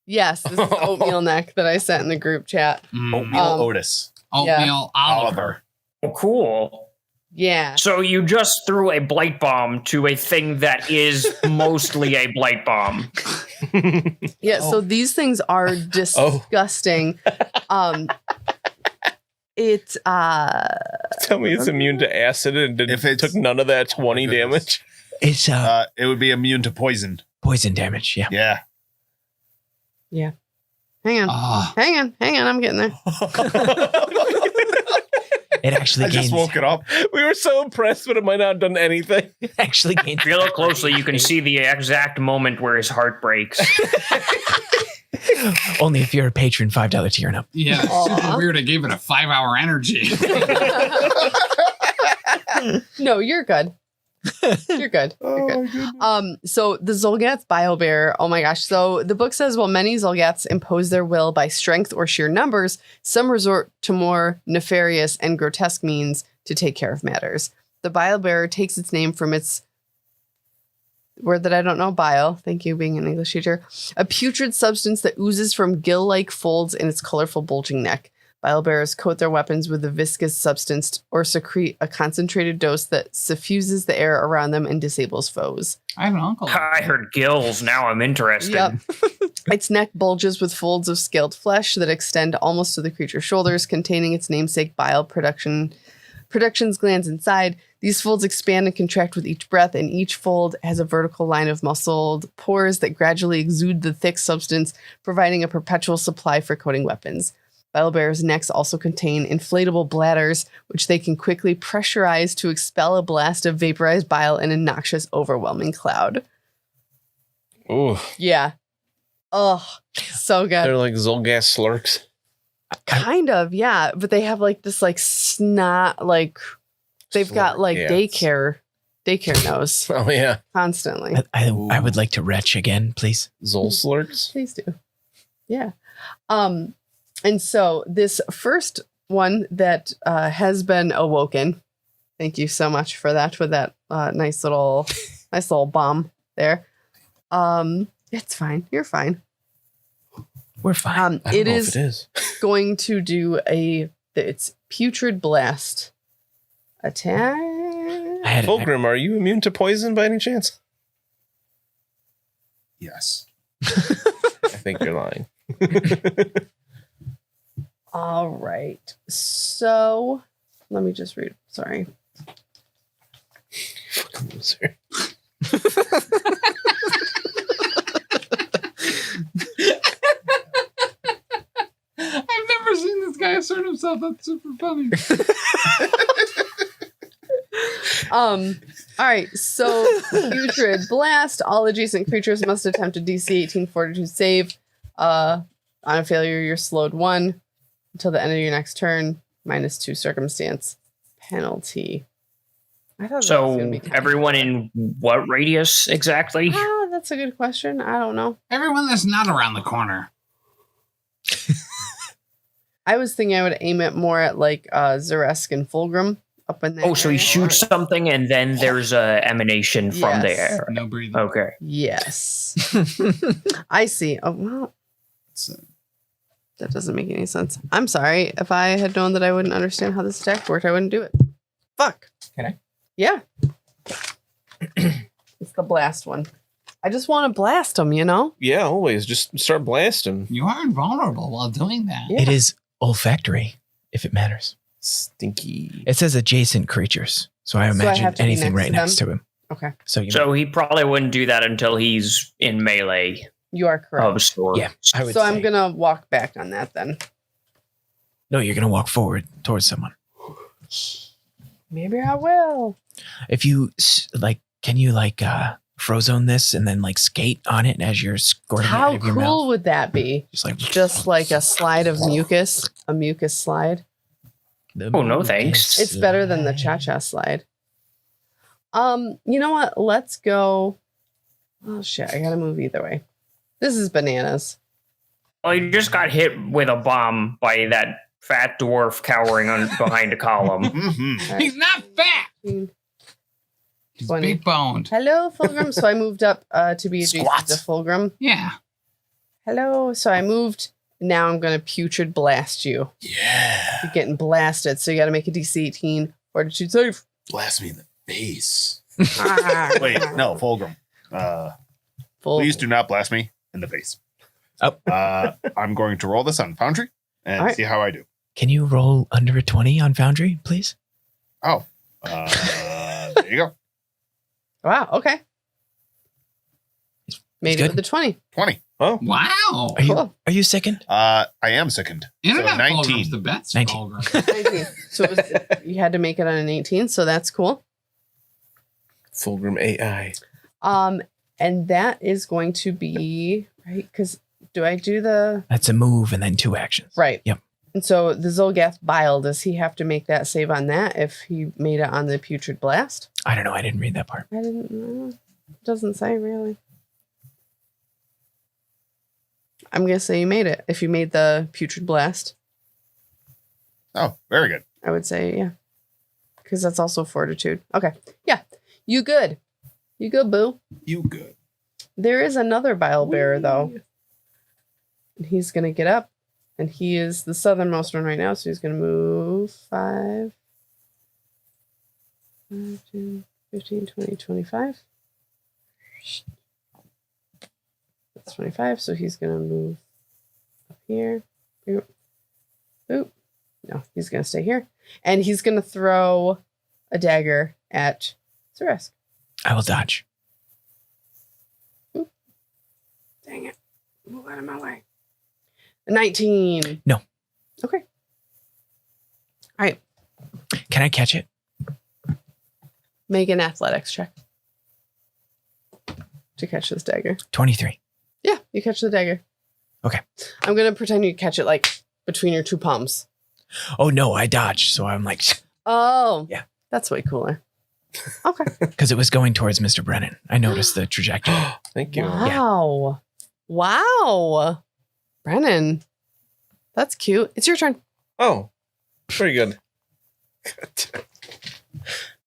Yes, this is the oatmeal neck that I sent in the group chat. Oatmeal Otis. Oatmeal Oliver. Oh, cool. Yeah. So you just threw a blight bomb to a thing that is mostly a blight bomb. Yeah, so these things are disgusting. It Tell me it's immune to acid and If it's- took none of that 20 goodness. damage. It's It would be immune to poison. poison damage. Yeah. Yeah. hang on. Oh. Hang on, I'm getting there. It actually I gains. just woke it up. We were so impressed, but it might not have done anything. It actually gains. If you look closely, you can see the exact moment where his heart breaks. Only if you're a patron, $5 tier and up. Yeah, it's super weird. I gave it a 5-hour energy. No, you're good. You're good. You're good. So the Xulgath Biobear, oh my gosh. So the book says, while many Xulgaths impose their will by strength or sheer numbers, some resort to more nefarious and grotesque means to take care of matters. The Biobearer takes its name from its word that I don't know, bile. Thank you, being an English teacher. A putrid substance that oozes from gill-like folds in its colorful bulging neck. Bilebearers coat their weapons with a viscous substance or secrete a concentrated dose that suffuses the air around them and disables foes. I have an uncle. I heard gills. Now I'm interested. Yep. Its neck bulges with folds of scaled flesh that extend almost to the creature's shoulders, containing its namesake bile production's glands inside. These folds expand and contract with each breath, and each fold has a vertical line of muscled pores that gradually exude the thick substance, providing a perpetual supply for coating weapons. Bile bears' necks also contain inflatable bladders, which they can quickly pressurize to expel a blast of vaporized bile in a noxious, overwhelming cloud. Ooh. Yeah. Oh, so good. They're like xulgaths slurks. Kind of, yeah. But they have like this like snot, like they've got like Slurgaths. daycare nose Oh, yeah. constantly. I would like to retch again, please. Zol slurks? Please do. Yeah. And so this first one that has been awoken. Thank you so much for that with that nice little bomb there. It's fine. You're fine. We're fine. I don't know if it is. Going to do it's putrid blast attack. Fulgrim, are you immune to poison by any chance? Yes. I think you're lying. All right. So let me just read. Sorry. Fucking loser. I've never seen this guy assert himself. That's super funny. All right. So putrid blast. All adjacent creatures must attempt a DC 18 Fortitude save. On a failure, you're slowed 1 until the end of your next turn. -2 circumstance penalty. I thought that was So gonna be kind of- everyone in what radius exactly? That's a good question. I don't know. Everyone that's not around the corner. I was thinking I would aim it more at like Xa'Reske and Fulgrim up in there. Oh, so he shoots something and then there's a emanation from Yes. there. No breathing. Okay. Yes. I see. Oh, well, that doesn't make any sense. I'm sorry. If I had known that I wouldn't understand how this attack worked, I wouldn't do it. Fuck. Can I? Yeah. It's the blast one. I just want to blast them, you know? Yeah, always. Just start blasting. You are invulnerable while doing that. Yeah. It is olfactory, if it matters. Stinky. It says adjacent creatures, so I imagine have to be anything next right to next them? to him. Okay. So he probably wouldn't do that until he's in melee You are correct. of sorts. Yeah, I would So say. I'm going to walk back on that then. No, you're gonna walk forward towards someone. Maybe I will. If you can you frozone this and then like skate on it as you're squirting it How out of your cool mouth? would that be? Just like a slide of mucus, a mucus slide. Oh, no, thanks. It's better than the cha-cha slide. You know what? Let's go. Oh shit, I gotta move either way. This is bananas. Well, he just got hit with a bomb by that fat dwarf cowering behind a column. Mm-hmm. He's not fat. He's 20. big boned. Hello, Fulgrim. So I moved up to be adjacent Squats. to Fulgrim. Yeah. Hello. So I moved. Now I'm gonna putrid blast you. Yeah. You're getting blasted. So you gotta make a DC 18 Fortitude save. Blast me in the face. Ah. Wait, no, Fulgrim. Please do not blast me in the face. Oh. I'm going to roll this on Foundry and All right. see how I do. Can you roll under a 20 on Foundry, please? Oh. There you go. Wow. Okay. Made good. it with the 20. 20. Oh, Wow. Cool. Are you second? I am sickened. Internet 19. Fulgrim's the best 19. Fulgrim. 19. So it was, you had to make it on an 18. So that's cool. Fulgrim AI. And that is going to be right because do I do the That's a move and then 2 actions. right? Yep. And so the Xulgath bile, does he have to make that save on that if he made it on the putrid blast? I don't know. I didn't read that part. I didn't know. It doesn't say really. I'm gonna say you made it. If you made the putrid blast, Oh, very good. I would say yeah. Because that's also fortitude. Okay. Yeah. You good. You good, boo. You good. There is another bile bearer though. And he's gonna get up. And he is the southernmost one right now, so he's gonna move 5, 10, 15, 20, 25. That's 25, so he's gonna move up here. Boop. Boop. No, he's gonna stay here. And he's gonna throw a dagger at Xa'Reske. I will dodge. Dang it. Move out of my way. 19. No. Okay. All right. Can I catch it? Make an athletics check to catch this dagger. 23. Yeah, you catch the dagger. Okay. I'm going to pretend you catch it like between your two palms. Oh, no, I dodged. So I'm like, Oh. Yeah. That's way cooler. Okay. because it was going towards Mr. Brennen. I noticed the trajectory. Thank you. Wow. Wow. Brennen. That's cute. It's your turn. Oh, very good.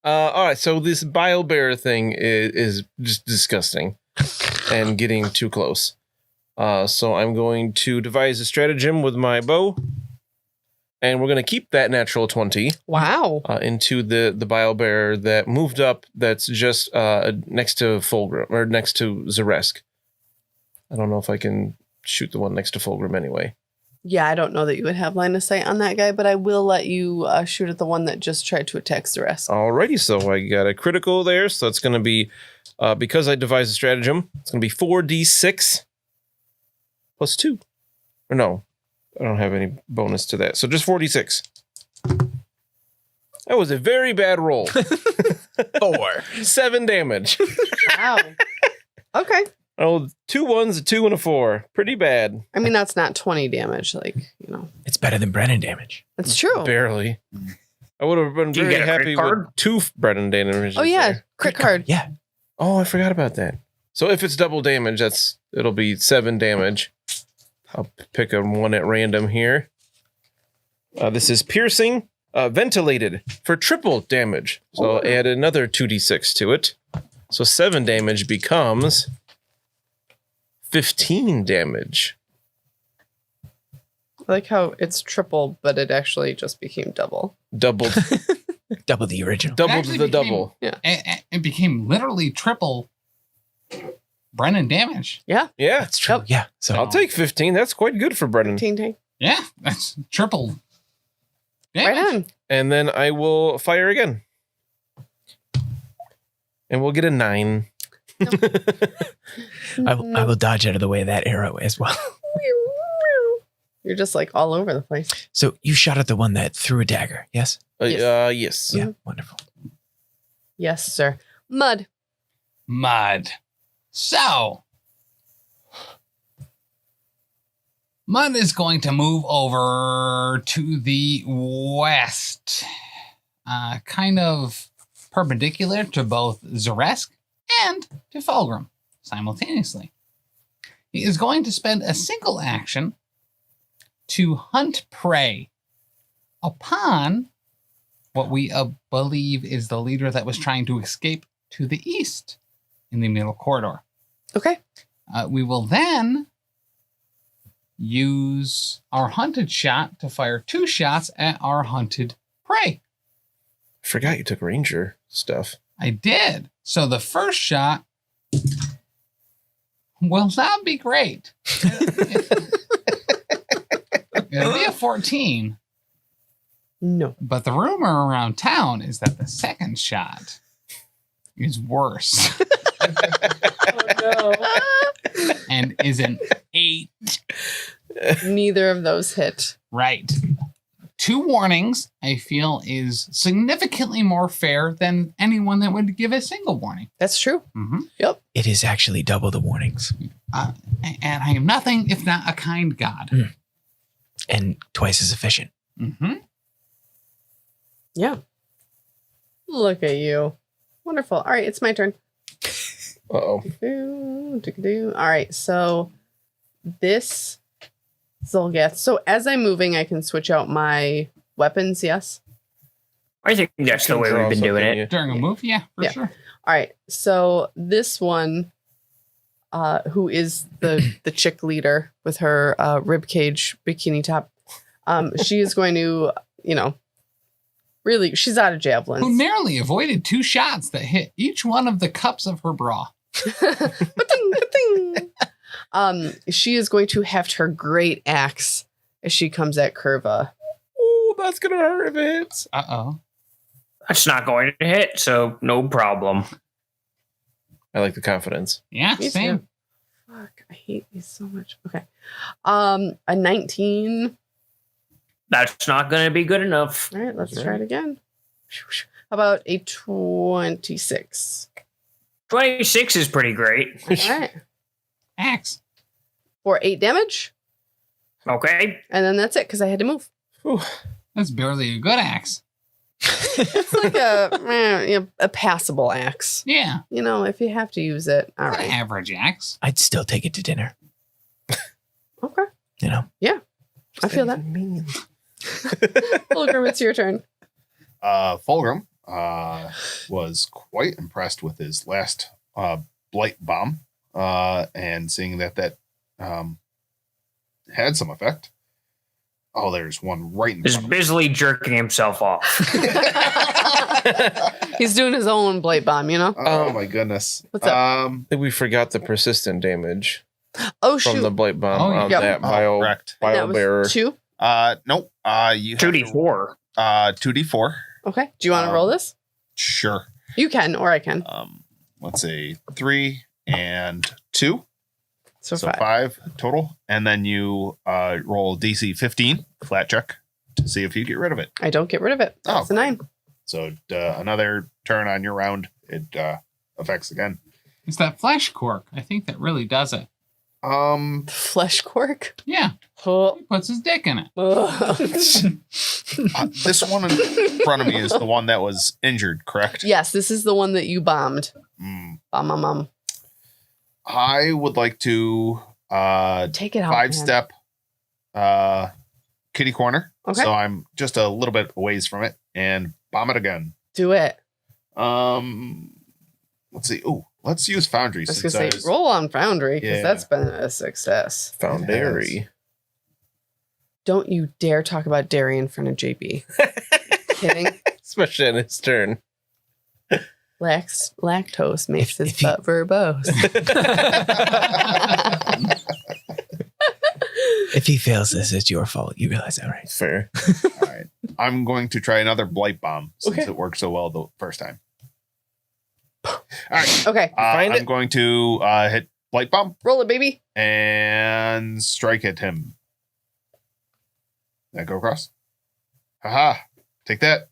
All right, so this bile bear thing is just disgusting and getting too close. So I'm going to devise a stratagem with my bow, and we're going to keep that natural 20 Wow. into the bile bear that moved up. That's just next to Fulgrim or next to Xa'Reske. I don't know if I can shoot the one next to Fulgrim anyway. Yeah, I don't know that you would have line of sight on that guy, but I will let you shoot at the one that just tried to attack Xa'Reske. Alrighty, so I got a critical there. So it's going to be, because I devised a stratagem, it's going to be 4d6 plus 2. Or no, I don't have any bonus to that. So just 4d6. That was a very bad roll. 4. 7 damage. Wow. Okay. Oh, 2 1s, a 2, and a 4. Pretty bad. I mean, that's not 20 damage. Like, you know, It's better than Brennen damage. that's true. Barely. I would have been Do you very get a crit happy card? with 2 Brennen damage. Oh, yeah. there. Crit card. Yeah. Oh, I forgot about that. So if it's double damage, it'll be 7 damage. I'll pick a one at random here. This is piercing, ventilated for triple damage. So I'll add another 2d6 to it. So 7 damage becomes 15 damage. I like how it's triple, but it actually just became double. Doubled Double the original. actually the became- double. It became literally triple Brennen damage. Yeah. Yeah, That's true. Yep. Yeah. So I'll take 15. That's quite good for Brennen. 15 tank. Yeah, that's triple Right damage. on. And then I will fire again. And we'll get a 9. I will dodge out of the way of that arrow as well. You're just like all over the place. So you shot at the one that threw a dagger, yes? Yes. Yeah, wonderful. Yes, sir. Mud. Mud. So, Mud is going to move over to the west, kind of perpendicular to both Xa'Reske and to Fulgrim simultaneously. He is going to spend a single action to hunt prey upon what we believe is the leader that was trying to escape to the east in the middle corridor. Okay. We will then use our hunted shot to fire 2 shots at our hunted prey. Forgot you took ranger stuff. I did. So the first shot will not be great. It'll be a 14. No. But the rumor around town is that the second shot is worse Oh, and is an 8. no. Neither of those hit. Right. 2 warnings, I feel, is significantly more fair than anyone that would give a single warning. That's true. Mm-hmm. Yep. It is actually double the warnings And I am nothing if not a kind god. and twice as efficient. Mm-hmm. Yeah. Look at you. Wonderful. All right, it's my turn. Uh-oh. All right, so this Xulgath. So as I'm moving, I can switch out my weapons, yes? I think that's the way we've been doing it. During a move, yeah, for Yeah. sure. All right, so this one, who is the chick leader with her ribcage bikini top, she is going to, really, she's out of javelins. Who narrowly avoided 2 shots that hit each one of the cups of her bra. Ba-ding, ba-ding. She is going to heft her great axe as she comes at Kurva. Oh, that's gonna hurt if it hits. Uh-oh. That's not going to hit, so no problem. I like the confidence. Yeah, Me same. too. Fuck, I hate these so much. Okay. A 19. That's not going to be good enough. All right, let's That's try right. it again. How about a 26? 26 is pretty great. All right. Axe. For 8 damage. Okay. And then that's it because I had to move. That's barely a good axe. It's like a passable axe. Yeah, You know, if you have to use it. All an right. average axe. I'd still take it to dinner. Okay. You know, I feel that. Fulgrim, it's your turn. Fulgrim was quite impressed with his last blight bomb, and seeing that had some effect. Oh, there's one right in Is front of busily jerking himself off. He's doing his own blight bomb, you know? Oh my goodness. What's up? I think we forgot the persistent damage Oh, from shoot. the blight bomb Oh, on yep. that Oh, correct. And that bio bearer. was 2. Nope. You 2d4. 2d4. Okay. Do you want to roll this? Sure. You can, or I can. Let's say 3 and 2. So, So 5. 5 total. And then you roll DC 15 flat check to see if you get rid of it. I don't get rid of it. Oh, That's a 9. So another turn on your round, it affects again. It's that flesh cork. I think that really does it. Flesh cork. Yeah, Oh. he puts his dick in it. Ugh. This one in front of me is the one that was injured, correct? Yes, this is the one that you bombed. Mm. Bomb. I would like to Take it out. man. 5-step kitty corner. Okay. So I'm just a little bit ways from it and bomb it again. Do it. Let's see. Oh, let's use Foundry. I was going since to say, roll on Foundry because Yeah. that's been a success. Foundary. Don't you dare talk about dairy in front of JB. Kidding? Especially in his turn. Lactose makes his If he- butt verbose. if he fails this, it's your fault. You realize that, right? Fair. All right. I'm going to try another blight bomb since Okay. it worked so well the first time. All right. Okay, Find I'm it. going to hit blight bomb roll it, baby. and strike at him. That go across. Haha. Take that.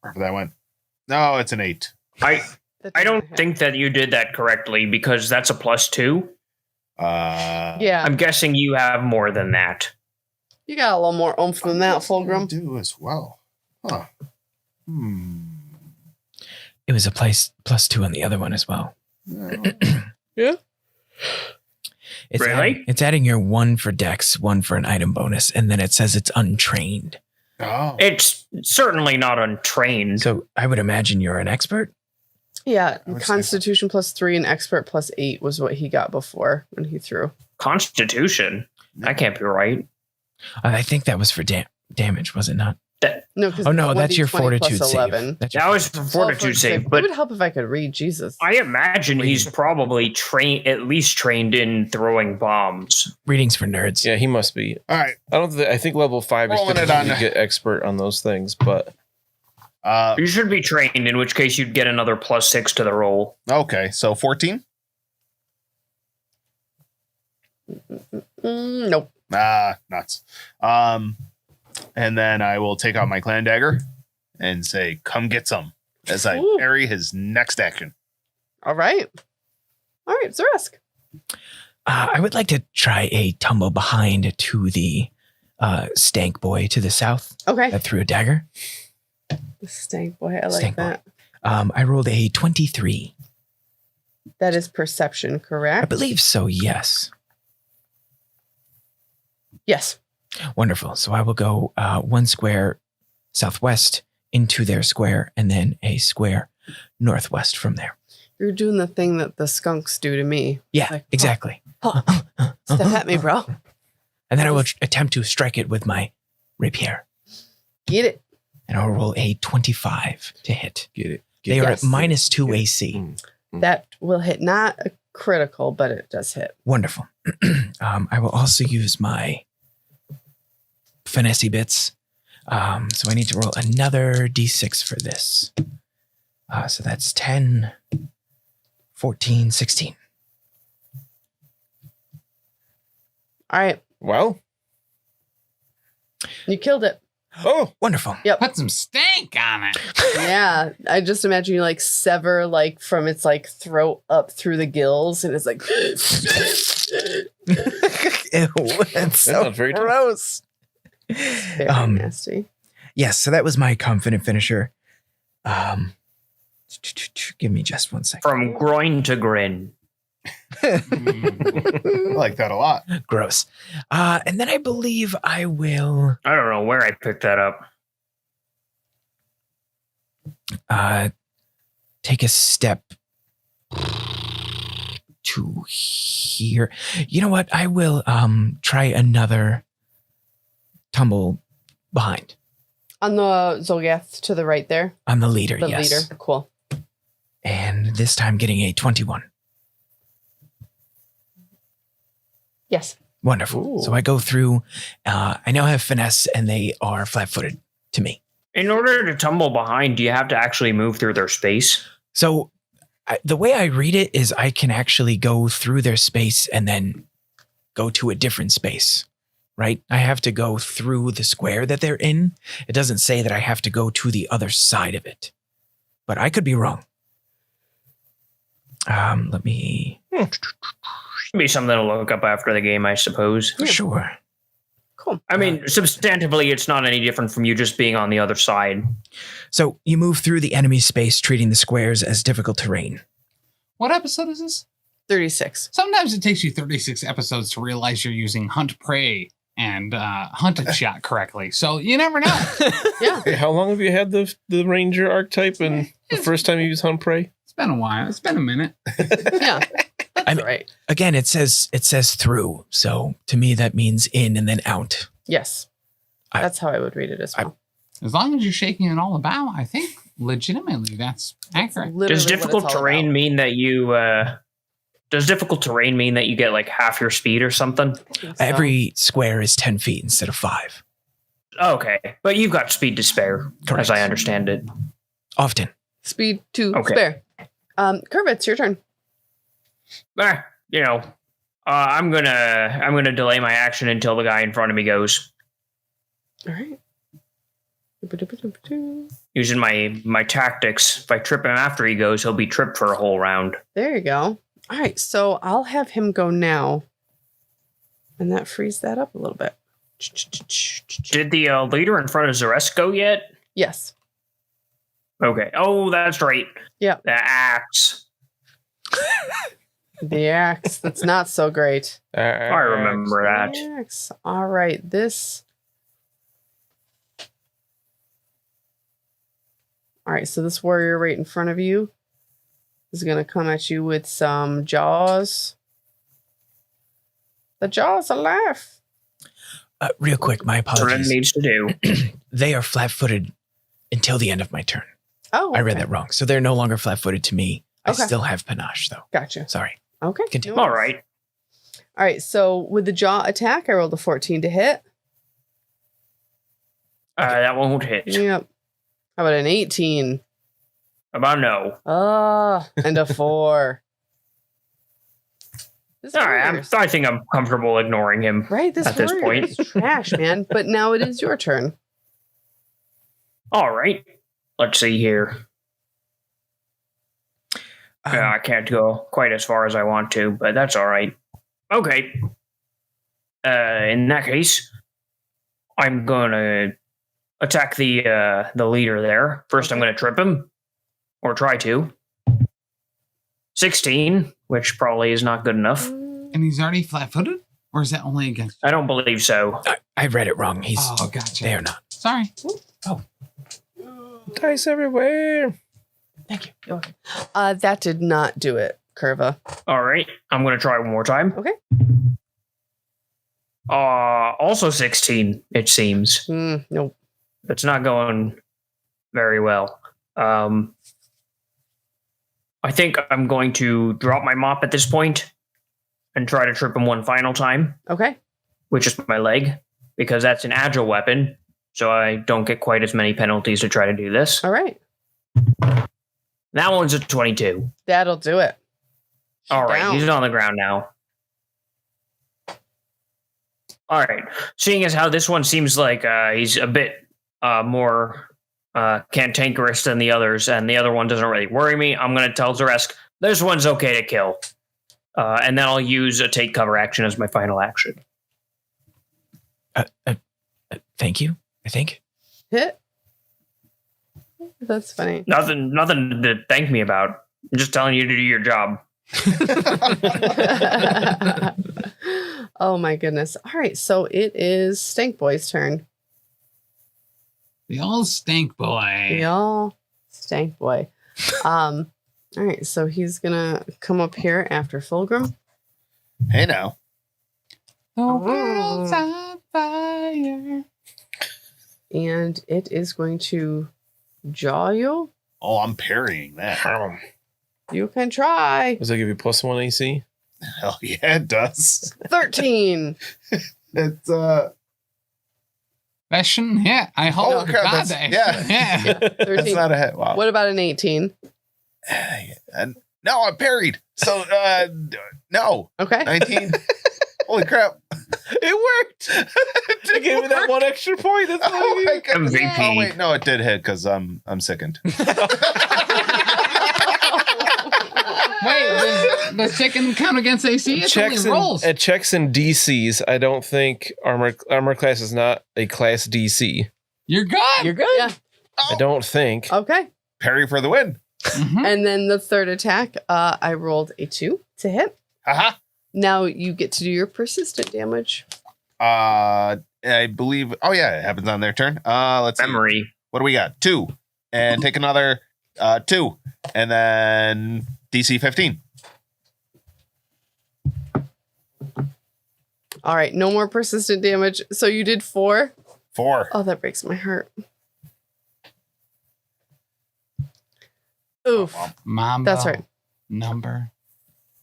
Wherever that went. No, it's an 8. I don't think that you did that correctly because that's a +2. Yeah, I'm guessing you have more than that. you got a little more oomph than that, I Fulgrim. do as well. Huh. It was a +2 on the other one as well. Yeah. It's Really? it's adding your 1 for dex, 1 for an item bonus, and then it says it's untrained. Oh. It's certainly not untrained. So I would imagine you're an expert. Yeah, I would say Constitution +3 and Expert +8 was what he got before when he threw. Constitution? That can't be right. I think that was for damage, was it not? No, because Oh no, that's your fortitude save. 11. That's your That was fortitude for fortitude save, It but would help if I could read. Jesus. I imagine he's probably at least trained in throwing bombs. readings for nerds. Yeah, he must be. All right. I think level 5 is Rolling it typically on. to get expert on those things, but You should be trained, in which case you'd get another +6 to the roll. Okay. So 14. Nope. Nuts. And then I will take out my clan dagger and say, "Come get some," as I Ooh. parry his next action. All right. All right, Xa'Reske. I would like to try a tumble behind to the stank boy to the south Okay. that threw a dagger. The stank boy. I like Stank boy. that. I rolled a 23. That is perception, I correct? believe so, yes. Yes. Wonderful. So I will go 1 square southwest into their square and then a square northwest from there. You're doing the thing that the skunks do to me. Yeah, Like, exactly. Step at me, bro. And then I will attempt to strike it with my rapier. Get it. And I'll roll a 25 to hit. get it. They are Yes. at -2 AC. That will hit. Not a critical, but it does hit. Wonderful. I will also use my finesse bits. So I need to roll another d6 for this. So that's 10, 14, 16. All right. Well. You killed it. Oh, wonderful. Yep. Put some stank on it. Yeah. I just imagine you like sever like from its like throat up through the gills and it's like Ew, that's so not very gross. very nasty. Yes, so that was my confident finisher. Give me just 1 second. From groin to grin. I like that a lot. Gross. And then I believe I will I don't know where I picked that up. take a step to here. You know what? I will try another tumble behind. On the Xulgaths to the right there. On the leader, The yes. leader. Cool. And this time getting a 21. Yes. Wonderful. Ooh. So I go through. I now have finesse, and they are flat-footed to me. In order to tumble behind, do you have to actually move through their space? So the way I read it is I can actually go through their space and then go to a different space, right? I have to go through the square that they're in. It doesn't say that I have to go to the other side of it, but I could be wrong. Let me... Be something to look up after the game, I suppose. Sure. Cool. I mean, substantively, it's not any different from you just being on the other side. So you move through the enemy space, treating the squares as difficult terrain. What episode is this? 36. Sometimes it takes you 36 episodes to realize you're using hunt prey and hunted shot correctly. So you never know. Yeah. Hey, how long have you had the Ranger archetype and the first time you used Hunt Prey? It's been a while. It's been a minute. Yeah. That's right. Again, it says through. So to me, that means in and then out. Yes. That's how I would read it as well. As long as you're shaking it all about, I think legitimately that's accurate. Literally Does what difficult it's all terrain about. mean that you? Does difficult terrain mean that you get like half your speed or something? I think so. Every square is 10 feet instead of 5. Okay, but you've got speed to spare, Correct. as I understand it. Often. Speed to Okay. spare. Kurva, it's your turn. I'm gonna delay my action until the guy in front of me goes. All right. Using my tactics. If I trip him after he goes, he'll be tripped for a whole round. There you go. All right. So I'll have him go now. And that frees that up a little bit. Did the leader in front of Xa'Reske go yet? Yes. Okay. Oh, that's right. Yeah. The axe. The axe. That's not so great. I remember that. The axe. All right. All right. So this warrior right in front of you is going to come at you with some jaws. The jaws are alive. Real quick, my That's what it apologies. needs to do. They are flat-footed until the end of my turn. Oh, I read okay. that wrong. So they're no longer flat-footed to me. Okay. I still have panache, though. Gotcha. Sorry. Okay. Continue. no All worries. right. All right. So with the jaw attack, I rolled a 14 to hit. That won't hit. Yep. How about an 18? About no. And a 4. This All right. warrior's- I think I'm comfortable ignoring him. right. This at this warrior point. is trash, man. But now it is your turn. All right. Let's see here. I can't go quite as far as I want to, but that's all right. Okay. In that case, I'm gonna attack the leader there. First, I'm gonna trip him, or try to. 16, which probably is not good enough. And he's already flat-footed? Or is that only against... I don't believe so. I read it wrong. Oh, gotcha. They are not. Sorry. Dice everywhere. Thank you. You're welcome. That did not do it, Kurva. All right, I'm gonna try one more time. Okay. Also 16, it seems. Nope. It's not going very well. I think I'm going to drop my mop at this point and try to trip him one final time, Okay. which is my leg, because that's an agile weapon, so I don't get quite as many penalties to try to do this. All right. That one's a 22. That'll do it. All right, Down. he's on the ground now. All right, seeing as how this one seems like he's a bit more cantankerous than the others, and the other one doesn't really worry me, I'm going to tell Xa'Reske, this one's okay to kill. And then I'll use a take cover action as my final action. Thank you, I think. Hit. That's funny. Nothing to thank me about. I'm just telling you to do your job. Oh my goodness. All right, so it is Stank Boy's turn. The old stink boy. Y'all, Stank Boy. All right, so he's gonna come up here after Fulgrim. Hey now. The world's on fire. And it is going to jaw you. Oh, I'm parrying that. You can try. Does that give you +1 AC? Hell yeah, it does. 13. It's That shouldn't hit. I hope Oh, to crap, God that's- that yeah. shouldn't hit. 13. That's not a hit. Wow. What about an 18? And no, I'm parried. So no. Okay. 19. Holy crap. It worked. It gave me that one extra point. That's all Oh I my need. goodness. MVP. Oh wait, no, it did hit because I'm sickened. Wait, the chicken count against AC? It's only rolls. At checks and DCs, I don't think armor class is not a class DC. You're good. You're good. Yeah. I don't think. Okay. Parry for the win. Mhm. And then the third attack, I rolled a 2 to hit. Haha. Now you get to do your persistent damage. I believe. Oh yeah, it happens on their turn. Let's see. Memory. What do we got? 2, and take another 2, and then DC 15. All right, no more persistent damage. So you did 4. 4. Oh, that breaks my heart. Oof. Mambo. That's right. Number.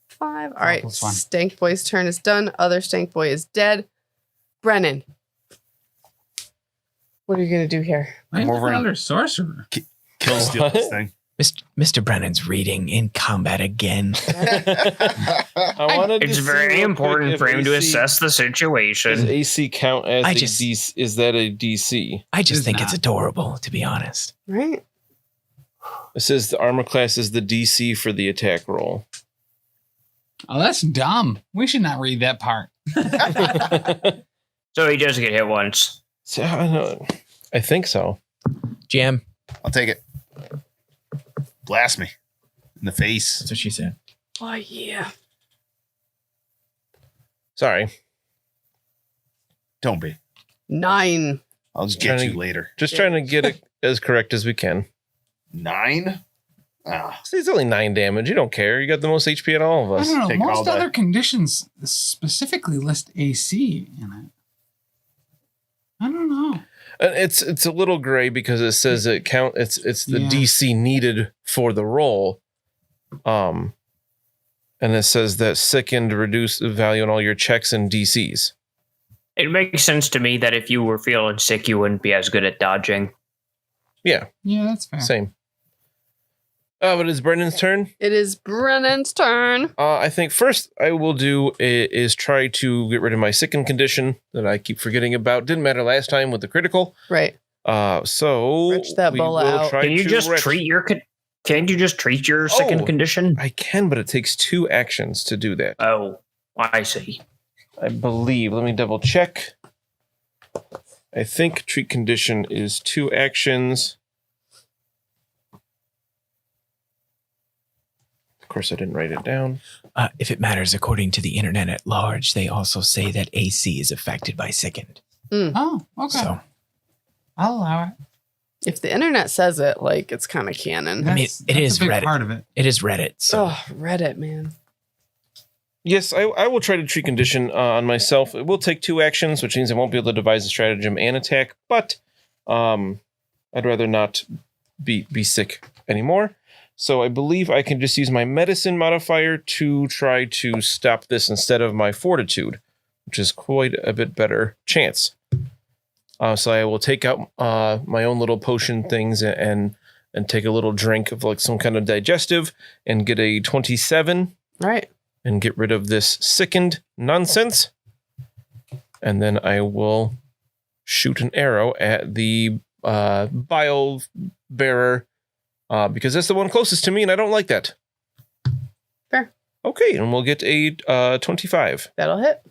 5. All right, +1. Stank Boy's turn is done. Other Stank Boy is dead. Brennen. What are you going to do here? I'm over in- Another sorcerer. Kill steal this thing. Mr. Brennan's reading in combat again. I wanted It's to see very real quick important if for him to AC assess the Does situation. AC count as I a just- DC? Is that a DC? I just It's think it's not. adorable, to be honest. Right? It says the armor class is the DC for the attack roll. Oh, that's dumb. We should not read that part. So he does get hit once. So, I think so. Jam. I'll take it. Blast me in the face. That's what she said. Oh, yeah. Sorry. Don't be. 9. I'll just get Trying you to- later. Just trying to get it as correct as we can. 9? Ah, See, it's only 9 damage. You don't care. You got the most HP out of all of I us. don't know. Take all Most day. other conditions specifically list AC in it. I don't know. And it's a little gray because it says it count. It's the Yeah. DC needed for the roll. And it says that sickened reduce the value on all your checks and DCs. It makes sense to me that if you were feeling sick, you wouldn't be as good at dodging. Yeah, Yeah, that's fair. same. But it's Brennan's turn. It is Brennan's turn. I think first I will do is try to get rid of my sickened condition that I keep forgetting about. Didn't matter last time with the critical. Right. So Retch that we bowl will out. try Can you to just retch- treat your can't you just treat your second Oh. condition? I can, but it takes 2 actions to do that. Oh, I see. I believe. Let me double check. I think treat condition is 2 actions. Of course, I didn't write it down. If it matters, according to the internet at large, they also say that AC is affected by sickened. Oh, okay. So, I'll allow it. If the internet says it, like, it's kind of canon. I mean, it is a big Reddit. part of it. it is Reddit. So, Oh, Reddit, man. Yes, I will try to treat condition on myself. It will take 2 actions, which means I won't be able to devise a stratagem and attack, but I'd rather not be sick anymore. So I believe I can just use my medicine modifier to try to stop this instead of my fortitude, which is quite a bit better chance. So I will take out my own little potion things and take a little drink of like some kind of digestive and get a 27 All right. and get rid of this sickened nonsense. And then I will shoot an arrow at the bile bearer because that's the one closest to me and I don't like that. Fair. Okay, and we'll get a 25. That'll hit.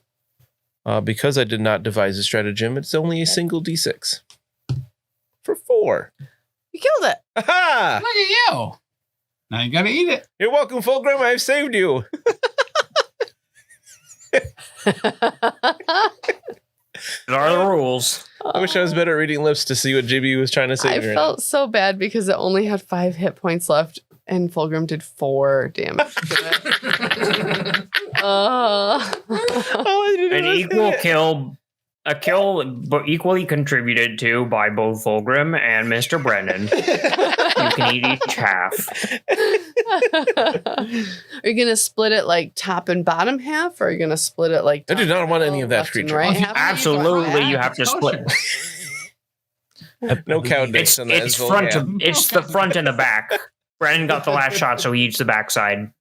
Because I did not devise a stratagem, it's only a single d6. For 4. You killed it. Aha! Look at you. Now you gotta eat it. You're welcome, Fulgrim. I've saved you. These are the rules. I wish I was better at reading lips to see what JB was trying to say. I felt so bad because it only had 5 hit points left and Fulgrim did 4 damage to it. An equal kill, a kill but equally contributed to by both Fulgrim and Mr. Brennen. You can eat each half. Are you going to split it like top and bottom half? Or are you going to split it like I do not want any of that left and creature. Right Okay, half? Absolutely, you have to split. No cow dicks on that. It's the front and the back. Brennan got the last shot, so he eats the backside.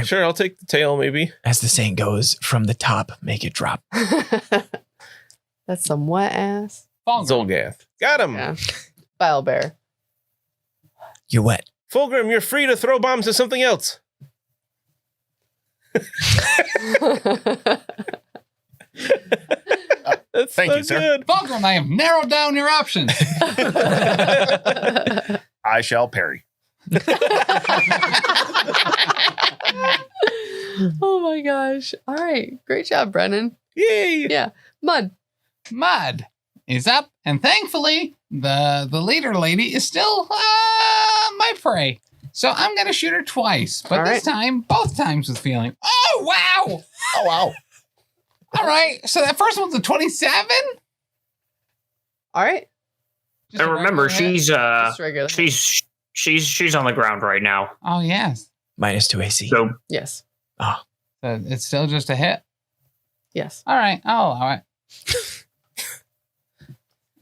Sure, I'll take the tail, maybe. As the saying goes, from the top, make it drop. That's some wet ass. Xulgath. Got him. Yeah. Bile bear. You're wet. Fulgrim, you're free to throw bombs at something else. That's Thank so you, sir. good. Fulgrim, I have narrowed down your options. I shall parry. Oh my gosh. All right. Great job, Brennan. Yay. Yeah. Mud. Mud is up, and thankfully, the leader lady is still my prey. So I'm gonna shoot her twice, but All this time, both times with feeling. Oh wow! Oh, wow. All right, so that first one's a 27. All right. Just And a remember, regular hit? Just regular. she's on the ground right now. Oh yes, -2 AC. So Yes. so it's still just a hit. Yes. All right, I'll allow it.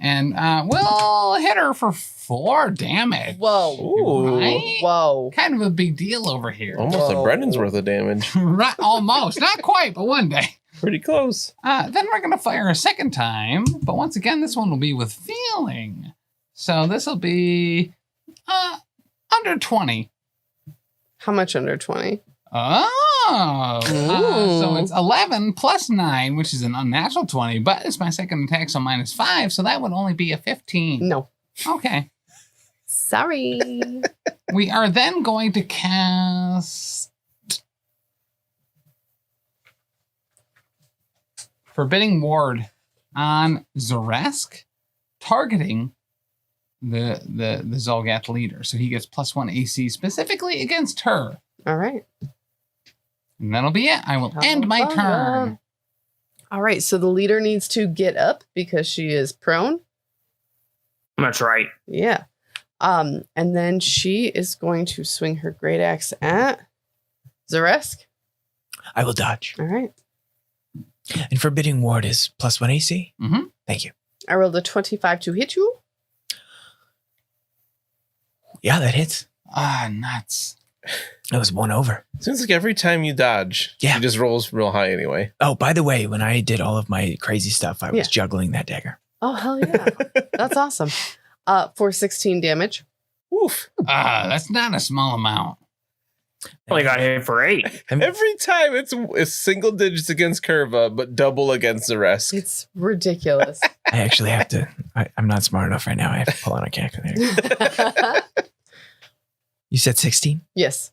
And we'll hit her for 4 damage. Whoa. Ooh. Right? Whoa. Kind of a big deal over here. Almost Whoa. a Brennan's worth of damage. Right, almost. Not quite, but one day. Pretty close. Then we're going to fire a second time. But once again, this one will be with feeling. So this will be under 20. How much under 20? Oh. So Ooh. it's 11 plus 9, which is an unnatural 20. But it's my second attack, so -5. So that would only be a 15. No. Okay. Sorry. We are then going to cast Forbidding Ward on Xa'Reske, targeting the Xulgath leader. So he gets +1 AC specifically against her. All right. And that'll be it. I will end my turn. All right. So the leader needs to get up because she is prone. that's right. Yeah. And then she is going to swing her great axe at Xa'Reske. I will dodge. All right. And Forbidding Ward is +1 AC? Mhm. Thank you. I rolled a 25 to hit you. Yeah, that hits. Nuts. That was 1 over. Seems like every time you dodge, Yeah. he just rolls real high anyway. Oh, by the way, when I did all of my crazy stuff, I was juggling that dagger. Oh, hell yeah. That's awesome. For 16 damage. Oof. That's not a small amount. Only got hit for 8. Every time it's single digits against Kurva, but double against the rest. It's ridiculous. I actually have to. I'm not smart enough right now. I have to pull out a calculator. You said 16? Yes.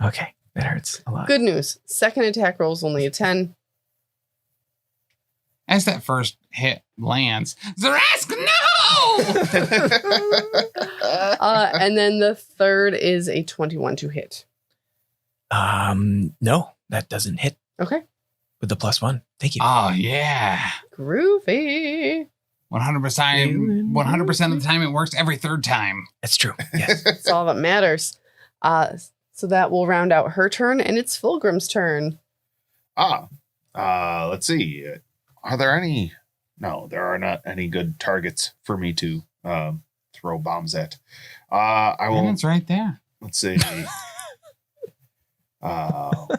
Okay, that hurts a lot. Good news. Second attack roll is only a 10. As that first hit lands, Xa'Reske, no! And then the third is a 21 to hit. No, that doesn't hit Okay. with the +1. Thank you. Oh, yeah. Groovy. 100% of the time it works every third time. That's true. Yes. That's all that matters. So that will round out her turn, and it's Fulgrim's turn. Let's see. Are there any No, there are not any good targets for me to throw bombs at. I will. Brennen's right there. Let's see. 1,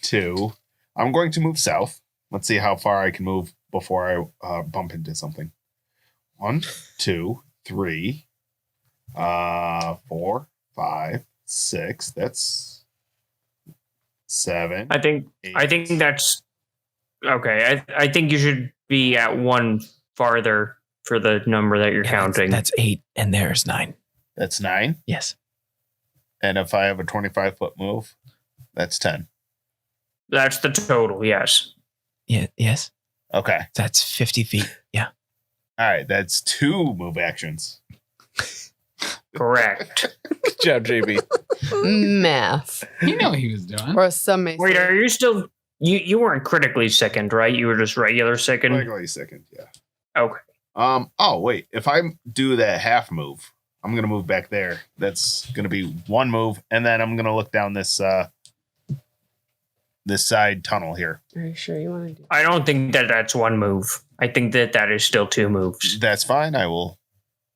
2. I'm going to move south. Let's see how far I can move before I bump into something. 1, 2, 3, 4, 5, 6. That's 7. I think 8. that's okay. I think you should be at 1 farther for the number that you're counting. That's 8, and there's 9. That's 9. Yes. And if I have a 25-foot move, that's 10. That's the total, yes. Yeah. Yes. Okay. That's 50 feet. Yeah. All right. That's 2 move actions. Correct. Good job, JB. Math. He knew what he was doing. Or some may Wait, say. are you still... You weren't critically sickened, right? You were just regular sickened? Regularly second, yeah. Okay. Oh, wait. If I do that half move, I'm going to move back there. That's going to be 1 move. And then I'm going to look down this this side tunnel here. Are you sure you want to do I don't think that's 1 move. I think that is still 2 moves. That's fine. I will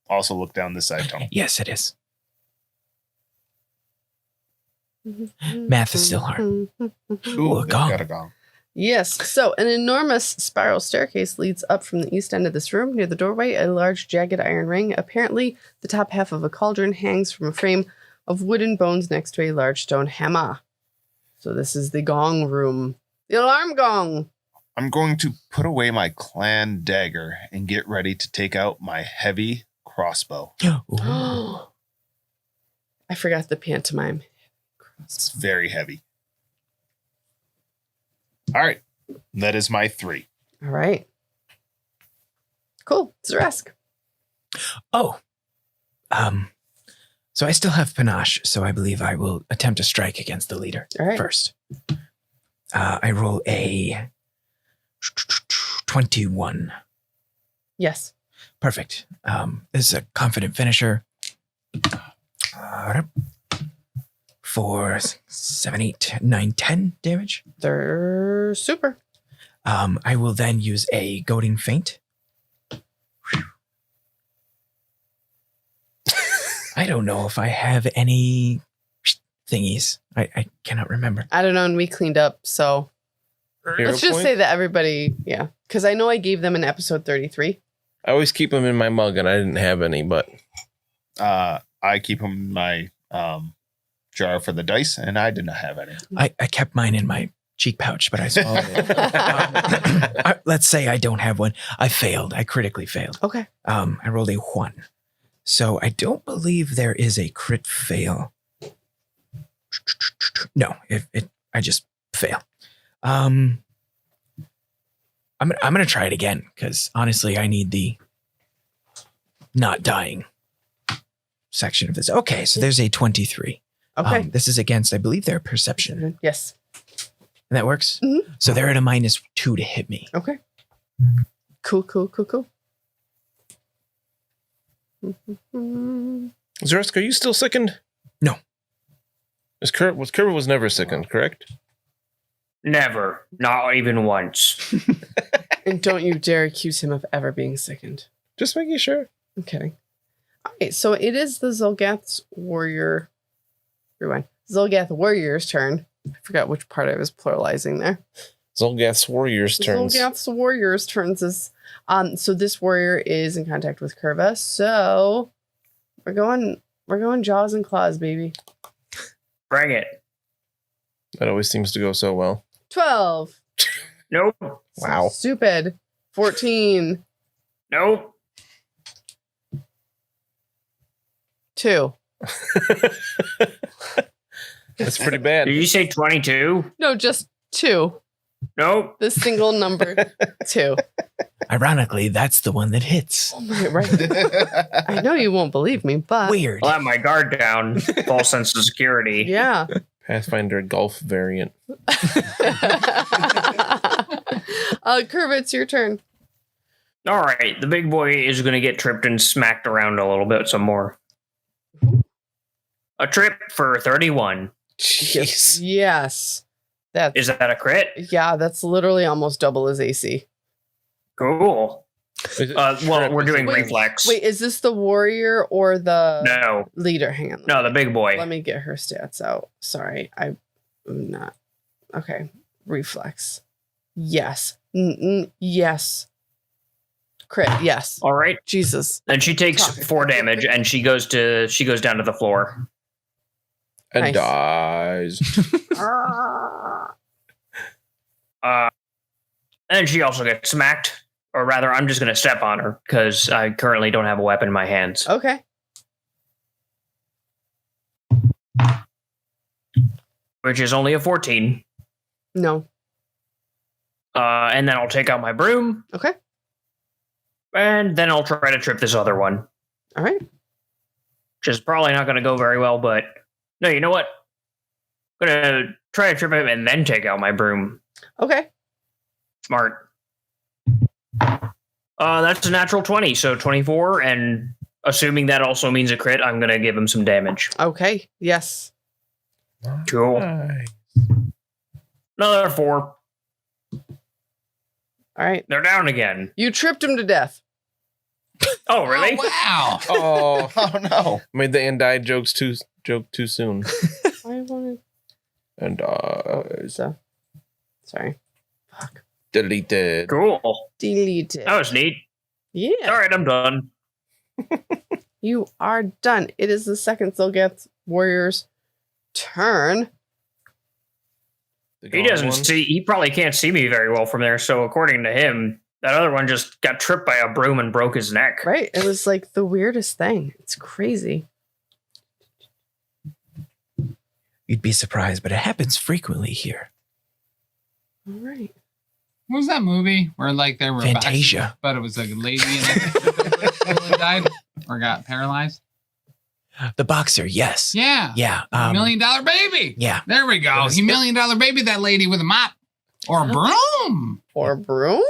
also look down this side tunnel. Yes, it is. that? Math is still hard. Ooh, a gong. got a gong. Yes. So an enormous spiral staircase leads up from the east end of this room. Near the doorway, a large jagged iron ring. Apparently, the top half of a cauldron hangs from a frame of wooden bones next to a large stone hammer. So this is the gong room. The alarm gong. I'm going to put away my clan dagger and get ready to take out my heavy crossbow. Ooh. I forgot the pantomime. It's very heavy. All right. That is my 3. All right. Cool. Xa'Reske. Oh. So I still have panache, so I believe I will attempt to strike against the leader All right. first. I roll a 21. Yes. Perfect. This is a confident finisher. 4, 7, 8, 9, 10 damage. They're super. I will then use a goading feint. I don't know if I have any thingies. I cannot remember. I don't know, and we cleaned up, so Hero let's just point? say that everybody, yeah. Because I know I gave them in episode 33. I always keep them in my mug, and I didn't have any, but I keep them in my jar for the dice, and I did not have any. I kept mine in my cheek pouch, but I swallowed it. Let's say I don't have one. I failed. I critically failed. Okay. I rolled a 1. So I don't believe there is a crit fail. No, I just fail. I'm gonna try it again because honestly, I need the not dying section of this. Okay, so there's a 23. Okay. This is against, I believe, their perception, Yes. and that works. Mhm. So they're at a -2 to hit me. Okay. Cool. Xa'Reske, are you still sickened? No. Kurva was never sickened, correct? Never. Not even once. And don't you dare accuse him of ever being sickened. Just making sure. I'm kidding. All right, so it is the Xulgaths warrior. Rewind. Xulgath warrior's turn. I forgot which part I was pluralizing there. Xulgath's warriors turns. Xulgath's warrior's turns is so this warrior is in contact with Kurva. So we're going jaws and claws, baby. Bring it. That always seems to go so well. 12. Nope. Wow. Stupid. 14. Nope. 2. That's pretty bad. Did you say 22? No, just 2. Nope. The single number 2. Ironically, that's the one that hits. Oh my, right. I know you won't believe me, but Weird. I'll have my guard down. False sense of security. yeah. Pathfinder golf variant. Kurva, it's your turn. All right. The big boy is going to get tripped and smacked around a little bit some more. A trip for 31. Jeez. Yes. Is that a crit? Yeah, that's literally almost double his AC. Cool. Is it Well, shrimp? we're doing Wait, reflex. Wait, is this the warrior or the No, leader? Hang on. no, the big boy. Let me get her stats out. Sorry, I'm not. Okay, reflex. Yes. Yes. Crit. Yes. All right. Jesus. And she takes Talking. 4 damage, and she goes down to the floor. And Nice. dies. And she also gets smacked, or rather, I'm just going to step on her because I currently don't have a weapon in my hands. Okay. Which is only a 14. No. And then I'll take out my broom, Okay. and then I'll try to trip this other one. All right. Which is probably not going to go very well, but no, you know what? I'm going to try to trip him and then take out my broom. Okay. Smart. That's a natural 20, so 24, and assuming that also means a crit, I'm going to give him some damage. Okay. Yes. Cool. Nice. Another 4. All right. They're down again. You tripped him to death. Oh, really? Oh, wow. Oh, Oh no. made the and died joke too soon. I wanted. And So. Sorry. Fuck. deleted. Cool. Deleted. That was neat. Yeah. All right, I'm done. You are done. It is the second Xulgath warrior's turn. The He gone doesn't one? see. He probably can't see me very well from there. So according to him, that other one just got tripped by a broom and broke his neck. Right? It was like the weirdest thing. It's crazy. You'd be surprised, but it happens frequently here. All right. What was that movie where like there were Fantasia. boxers, but it was like a lady and died or got paralyzed? The boxer, yes. Yeah. Yeah. $1 million baby. Yeah. There we go. He $1 million baby that lady with a mop or a broom. Or broom.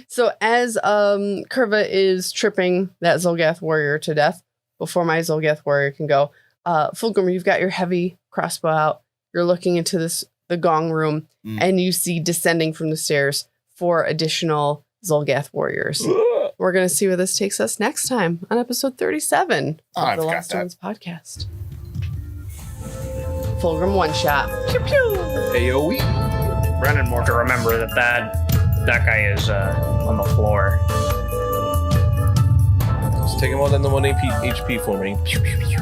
So as Kurva is tripping that Xulgath warrior to death, before my Xulgath warrior can go, Fulgrim, you've got your heavy crossbow out. You're looking into the gong room, and you see descending from the stairs 4 additional Xulgath warriors. We're going to see where this takes us next time on episode 37 Oh, of I the forgot Lost that. Ones podcast. Fulgrim one shot. Pew pew. AOE. Brennan more to remember that guy is on the floor. Just take him all down to 1 HP for me. Pew, pew, pew.